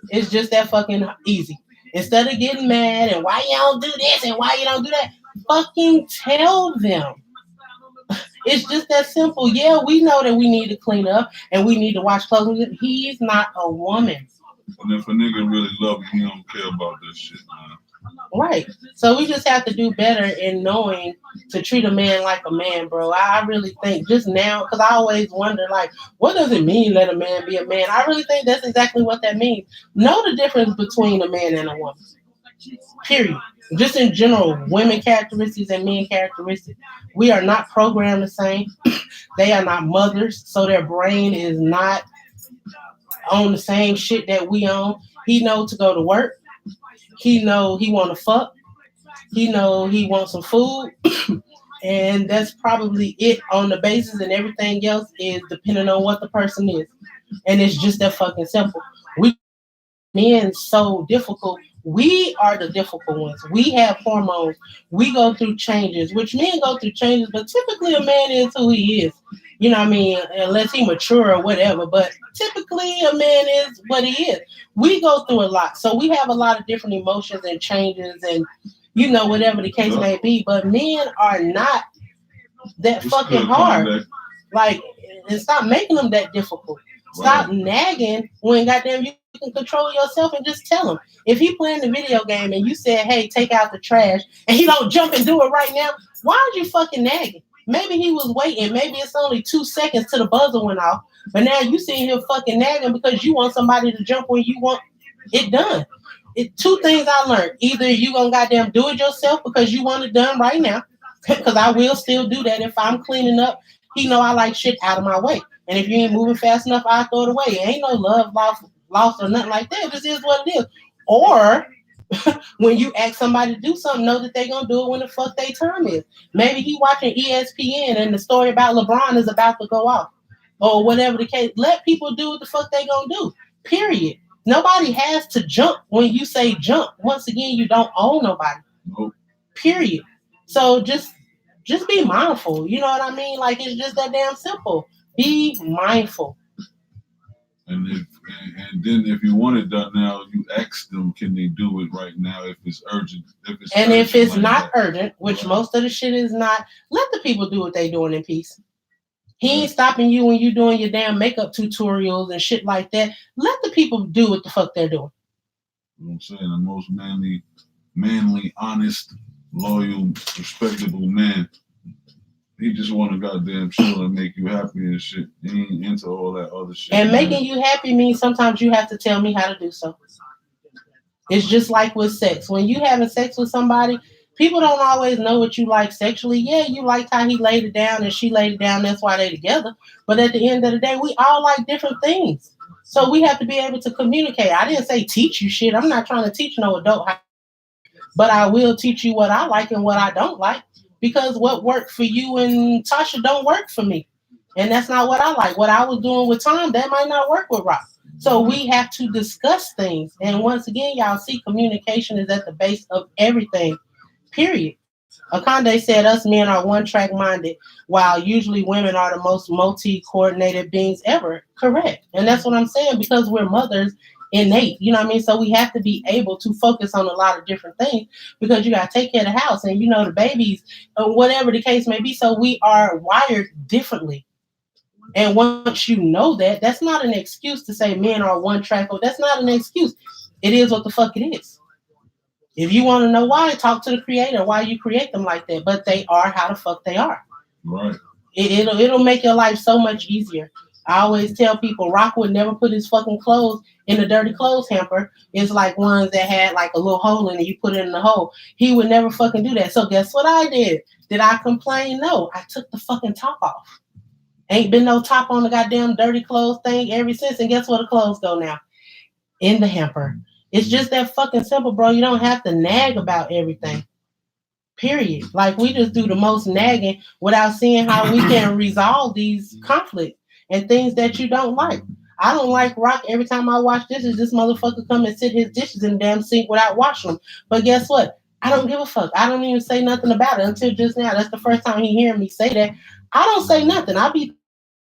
It's just that fucking easy. Instead of getting mad and why you don't do this and why you don't do that, fucking tell them. It's just that simple. Yeah, we know that we need to clean up and we need to wash clothes. He's not a woman. And if a nigga really love you, he don't care about this shit, man. Right. So we just have to do better in knowing to treat a man like a man, bro. I really think just now, because I always wonder, like, what does it mean let a man be a man? I really think that's exactly what that means. Know the difference between a man and a woman. Period. Just in general, women characteristics and men characteristics. We are not programmed the same. They are not mothers, so their brain is not on the same shit that we on. He knows to go to work. He know he want to fuck. He know he wants some food. And that's probably it on the basis, and everything else is depending on what the person is. And it's just that fucking simple. We men so difficult. We are the difficult ones. We have hormones. We go through changes, which men go through changes, but typically a man is who he is. You know what I mean? Unless he mature or whatever. But typically a man is what he is. We go through a lot. So we have a lot of different emotions and changes and, you know, whatever the case may be. But men are not that fucking hard. Like, and stop making them that difficult. Stop nagging when goddamn you can control yourself and just tell him. If he playing the video game and you said, hey, take out the trash, and he don't jump and do it right now, why are you fucking nagging? Maybe he was waiting. Maybe it's only 2 seconds till the buzzer went off. But now you sitting here fucking nagging because you want somebody to jump when you want it done. Two things I learned. Either you gonna goddamn do it yourself because you want it done right now, because I will still do that if I'm cleaning up. He know I like shit out of my way. And if you ain't moving fast enough, I throw it away. It ain't no love lost or nothing like that. This is what it is. Or when you ask somebody to do something, know that they gonna do it when the fuck their time is. Maybe he watching ESPN and the story about LeBron is about to go off. Or whatever the case. Let people do what the fuck they gonna do. Period. Nobody has to jump when you say jump. Once again, you don't own nobody. Nope. Period. So just be mindful. You know what I mean? Like, it's just that damn simple. Be mindful. And then if you want it done now, you ask them, can they do it right now if it's urgent? If it's not urgent, which most of the shit is not, let the people do what they doing in peace. He ain't stopping you when you doing your damn makeup tutorials and shit like that. Let the people do what the fuck they're doing. You know what I'm saying? The most manly, honest, loyal, respectable man. He just want to goddamn chill and make you happy and shit. He ain't into all that other shit. And making you happy means sometimes you have to tell me how to do so. It's just like with sex. When you having sex with somebody, people don't always know what you like sexually. Yeah, you liked how he laid it down and she laid it down. That's why they together. But at the end of the day, we all like different things. So we have to be able to communicate. I didn't say teach you shit. I'm not trying to teach no adult. But I will teach you what I like and what I don't like. Because what worked for you and Tasha don't work for me. And that's not what I like. What I was doing with Tom, that might not work with Rock. So we have to discuss things. And once again, y'all see communication is at the base of everything. Period. Akande said us men are one-track minded, while usually women are the most multi-coordinated beings ever. Correct. And that's what I'm saying, because we're mothers innate, you know what I mean? So we have to be able to focus on a lot of different things, because you got to take care of the house and, you know, the babies, whatever the case may be. So we are wired differently. And once you know that, that's not an excuse to say men are one track. That's not an excuse. It is what the fuck it is. If you want to know why, talk to the creator, why you create them like that. But they are how the fuck they are. Right. It'll make your life so much easier. I always tell people, Rock would never put his fucking clothes in the dirty clothes hamper. It's like ones that had like a little hole in it. You put it in the hole. He would never fucking do that. So guess what I did? Did I complain? No. I took the fucking top off. Ain't been no top on the goddamn dirty clothes thing ever since. And guess where the clothes go now? In the hamper. It's just that fucking simple, bro. You don't have to nag about everything. Period. Like, we just do the most nagging without seeing how we can resolve these conflicts and things that you don't like. I don't like Rock every time I wash dishes. This motherfucker come and sit his dishes in the damn sink without washing them. But guess what? I don't give a fuck. I don't even say nothing about it until just now. That's the first time he hearing me say that. I don't say nothing. I'll be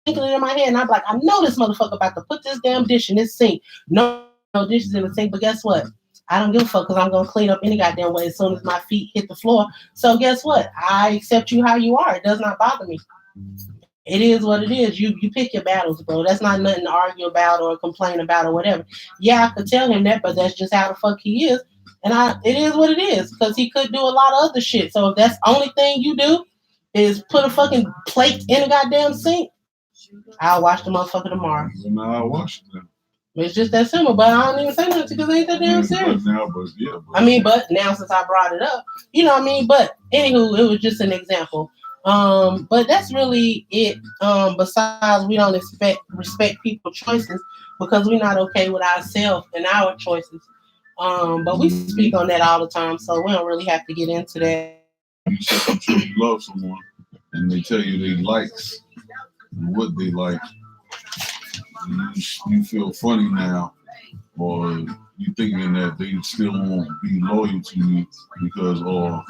thinking it in my head and I'm like, I know this motherfucker about to put this damn dish in this sink. No dishes in the sink, but guess what? I don't give a fuck, because I'm going to clean up any goddamn way as soon as my feet hit the floor. So guess what? I accept you how you are. It does not bother me. It is what it is. You pick your battles, bro. That's not nothing to argue about or complain about or whatever. Yeah, I could tell him that, but that's just how the fuck he is. And it is what it is, because he could do a lot of other shit. So if that's the only thing you do is put a fucking plate in a goddamn sink, I'll wash the motherfucker tomorrow. No, I'll wash it then. It's just that simple, but I don't even say nothing because it ain't that damn serious. But now since I brought it up, you know what I mean? But anywho, it was just an example. But that's really it. Besides, we don't respect people's choices because we're not okay with ourselves and our choices. But we speak on that all the time, so we don't really have to get into that. You say you truly love someone and they tell you they likes and what they like. You feel funny now, or you thinking that they still won't be loyal to you because, or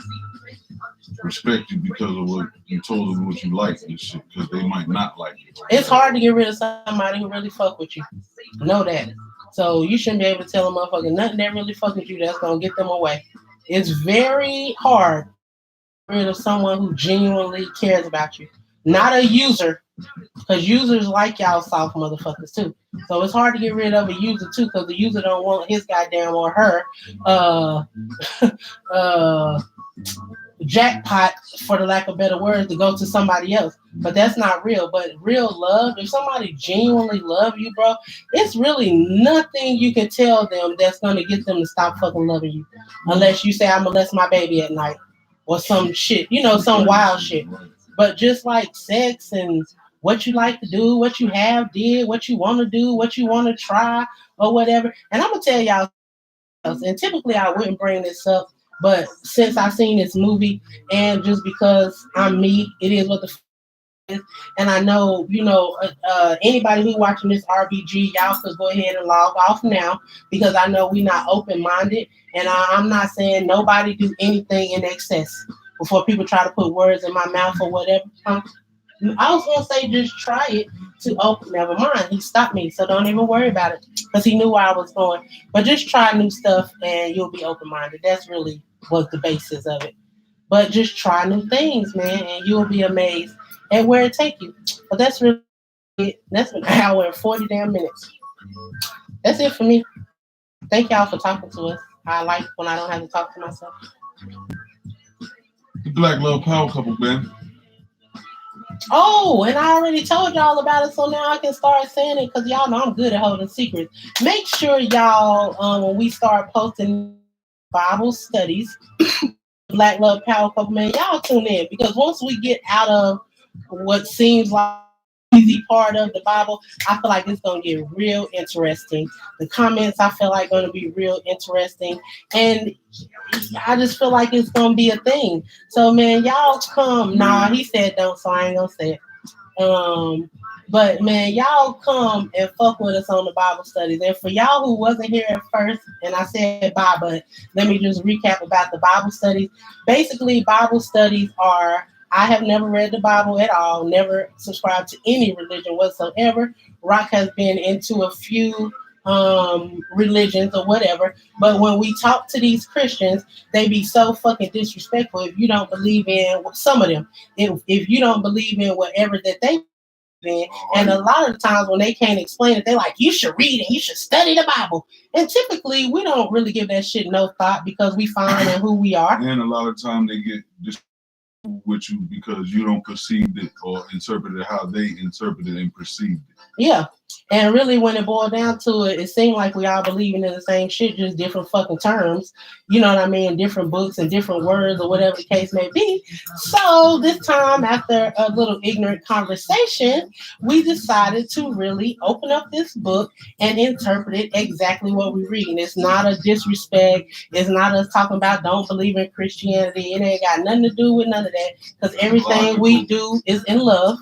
respect you because of what you told them what you like and shit, because they might not like you. It's hard to get rid of somebody who really fuck with you. Know that. So you shouldn't be able to tell a motherfucker nothing that really fuck with you that's gonna get them away. It's very hard to get rid of someone who genuinely cares about you. not a user, because users like y'all soft motherfuckers too. So it's hard to get rid of a user too, because the user don't want his goddamn or her jackpot, for the lack of better words, to go to somebody else. But that's not real. But real love, if somebody genuinely love you, bro, it's really nothing you can tell them that's gonna get them to stop fucking loving you, unless you say I molest my baby at night or some shit, some wild shit. But just like sex and what you like to do, what you have did, what you want to do, what you want to try or whatever. And I'm gonna tell y'all else, and typically I wouldn't bring this up, but since I've seen this movie, and just because I'm me, it is what the f- is. And I know, anybody who watching this RBG, y'all could go ahead and log off now, because I know we're not open-minded, and I'm not saying nobody do anything in excess before people try to put words in my mouth or whatever. I was gonna say just try it to open. Never mind, he stopped me, so don't even worry about it, because he knew where I was going. But just try new stuff, and you'll be open-minded. That's really what the basis of it. But just try new things, man, and you'll be amazed at where it take you. But that's really it. That's an hour and 40 damn minutes. That's it for me. Thank y'all for talking to us. I like when I don't have to talk to myself. The Black Love Power Couple, man. Oh, and I already told y'all about it, so now I can start saying it, because y'all know I'm good at holding secrets. Make sure y'all, when we start posting Bible studies, Black Love Power Couple, man, y'all tune in, because once we get out of what seems like easy part of the Bible, I feel like it's gonna get real interesting. The comments I feel like gonna be real interesting, and I just feel like it's gonna be a thing. So man, y'all come. Nah, he said don't, so I ain't gonna say it. But man, y'all come and fuck with us on the Bible studies. And for y'all who wasn't here at first, and I said bye, but let me just recap about the Bible studies. Basically, Bible studies are, I have never read the Bible at all, never subscribed to any religion whatsoever. Rock has been into a few religions or whatever, but when we talk to these Christians, they be so fucking disrespectful if you don't believe in some of them. If you don't believe in whatever that they believe in, and a lot of times when they can't explain it, they're like, you should read and you should study the Bible. And typically we don't really give that shit no thought, because we find in who we are. And a lot of time they get just with you because you don't perceive it or interpret it how they interpreted and perceived it. Yeah. And really, when it boiled down to it, it seemed like we all believing in the same shit, just different fucking terms. You know what I mean? Different books and different words or whatever the case may be. So this time, after a little ignorant conversation, we decided to really open up this book and interpret it exactly what we're reading. It's not a disrespect. It's not us talking about don't believe in Christianity. It ain't got nothing to do with none of that, because everything we do is in love.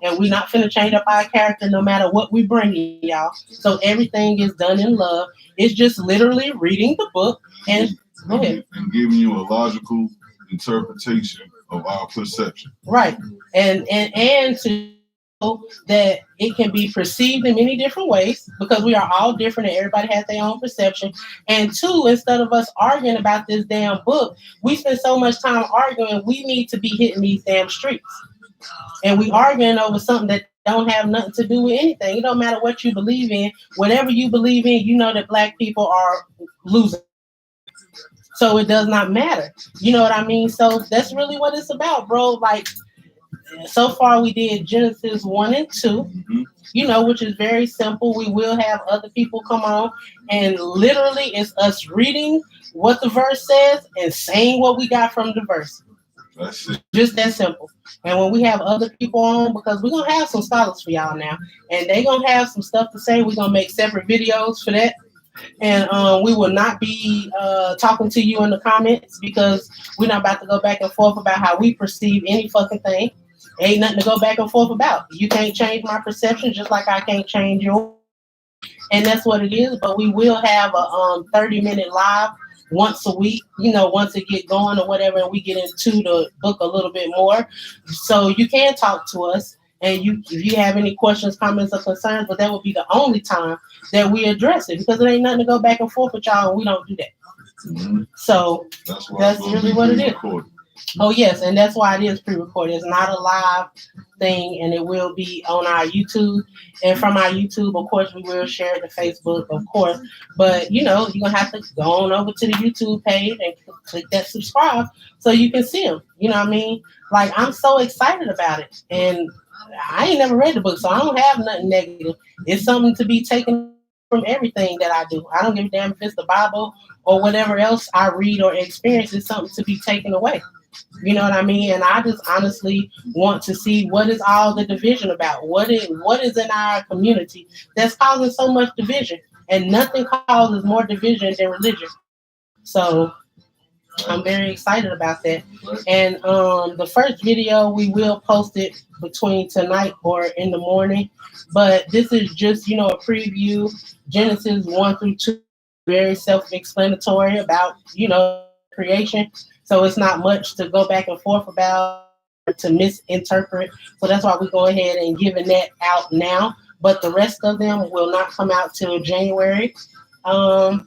And we're not finna change up our character no matter what we bring in, y'all. So everything is done in love. It's just literally reading the book and go ahead. And giving you a logical interpretation of our perception. Right. And to know that it can be perceived in many different ways, because we are all different and everybody has their own perception. And two, instead of us arguing about this damn book, we spend so much time arguing, we need to be hitting these damn streets. And we arguing over something that don't have nothing to do with anything. It don't matter what you believe in. Whatever you believe in, you know that black people are losing. So it does not matter. You know what I mean? So that's really what it's about, bro. Like, so far we did Genesis 1 and 2, which is very simple. We will have other people come on, and literally it's us reading what the verse says and saying what we got from the verse. That's it. Just that simple. And when we have other people on, because we're going to have some scholars for y'all now, and they're going to have some stuff to say. We're going to make separate videos for that. And we will not be talking to you in the comments, because we're not about to go back and forth about how we perceive any fucking thing. Ain't nothing to go back and forth about. You can't change my perception, just like I can't change yours. And that's what it is. But we will have a 30-minute live once a week, once it get going or whatever, and we get into the book a little bit more. So you can talk to us, and if you have any questions, comments, or concerns, but that will be the only time that we address it, because it ain't nothing to go back and forth with y'all, and we don't do that. So that's really what it is. Oh yes, and that's why it is pre-recorded. It's not a live thing, and it will be on our YouTube. And from our YouTube, of course, we will share it to Facebook, of course. But you know, you're gonna have to go on over to the YouTube page and click that subscribe so you can see them. You know what I mean? Like I'm so excited about it, and I ain't never read the book, so I don't have nothing negative. It's something to be taken from everything that I do. I don't give a damn if it's the Bible or whatever else I read or experience. It's something to be taken away. You know what I mean? And I just honestly want to see what is all the division about. What is in our community that's causing so much division? And nothing causes more division than religion. So I'm very excited about that. And the first video we will post it between tonight or in the morning. But this is just, you know, a preview. Genesis 1 through 2, very self-explanatory about, you know, creation. So it's not much to go back and forth about or to misinterpret. So that's why we're going ahead and giving that out now. But the rest of them will not come out till January. And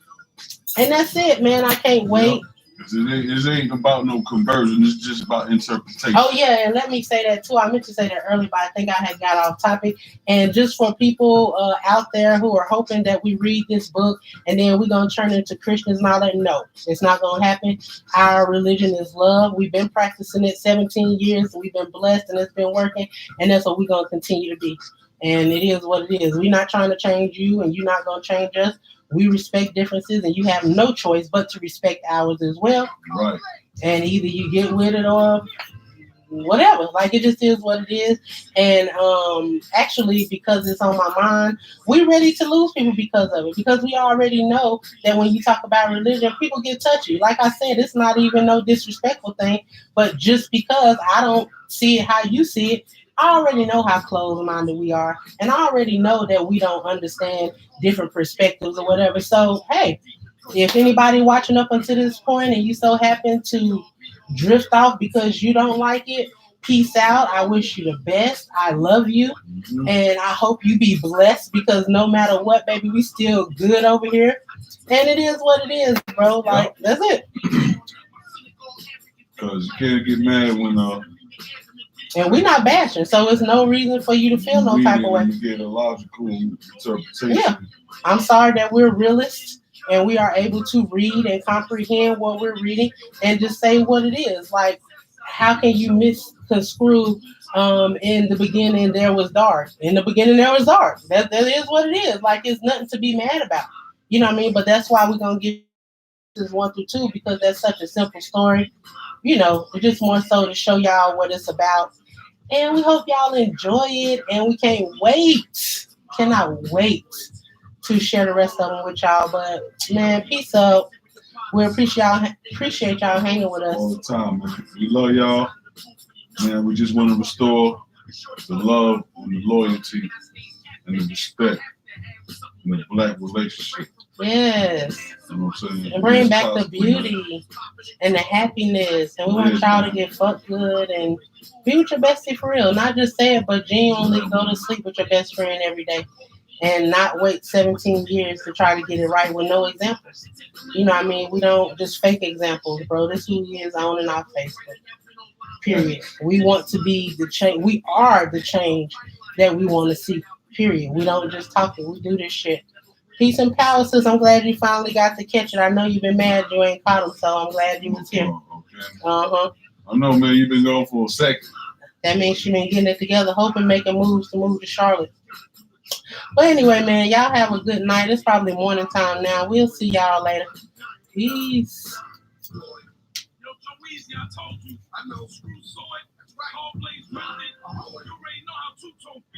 that's it, man. I can't wait. It ain't about no conversion. It's just about interpretation. Oh yeah, and let me say that too. I meant to say that earlier, but I think I had got off topic. And just for people out there who are hoping that we read this book and then we're gonna turn into Christians and all that, no, it's not gonna happen. Our religion is love. We've been practicing it 17 years. We've been blessed, and it's been working, and that's what we're gonna continue to be. And it is what it is. We're not trying to change you, and you're not gonna change us. We respect differences, and you have no choice but to respect ours as well. Right. And either you get with it or whatever. Like it just is what it is. And actually, because it's on my mind, we're ready to lose people because of it. Because we already know that when you talk about religion, people get touchy. Like I said, it's not even no disrespectful thing, but just because I don't see it how you see it, I already know how closed-minded we are, and I already know that we don't understand different perspectives or whatever. So, hey, if anybody watching up until this point and you so happen to drift off because you don't like it, peace out. I wish you the best. I love you, and I hope you be blessed because no matter what, baby, we still good over here. And it is what it is, bro. Like, that's it. Because you can't get mad when and we're not bashing, so it's no reason for you to feel no type of way. You get a logical interpretation. Yeah, I'm sorry that we're realists and we are able to read and comprehend what we're reading and just say what it is. Like, how can you misconstrue? In the beginning there was dark. In the beginning there was dark. That is what it is. Like, it's nothing to be mad about. You know what I mean? But that's why we're gonna give this 1 through 2 because that's such a simple story. You know, it's just more so to show y'all what it's about. And we hope y'all enjoy it. And we cannot wait to share the rest of them with y'all. But man, peace out. We appreciate y'all hanging with us all the time, man. We love y'all. Man, we just want to restore the love and the loyalty and the respect in the Black relationship. Yes. You know what I'm saying? And bring back the beauty and the happiness. And we want y'all to get fucked good and be with your bestie for real. Not just say it, but genuinely go to sleep with your best friend every day. And not wait 17 years to try to get it right with no examples. You know what I mean? We don't just fake examples, bro. This who he is on and off Facebook. Period. We want to be the change. We are the change that we want to see. Period. We don't just talk it. We do this shit. Peace and power, sis. I'm glad you finally got to catch it. I know you've been mad you ain't caught him, so I'm glad you was here. Okay. Uh-huh. I know, man. You've been gone for a second. That means you been getting it together, hoping making moves to move to Charlotte. But anyway, man, y'all have a good night. It's probably morning time now. We'll see y'all later. Peace.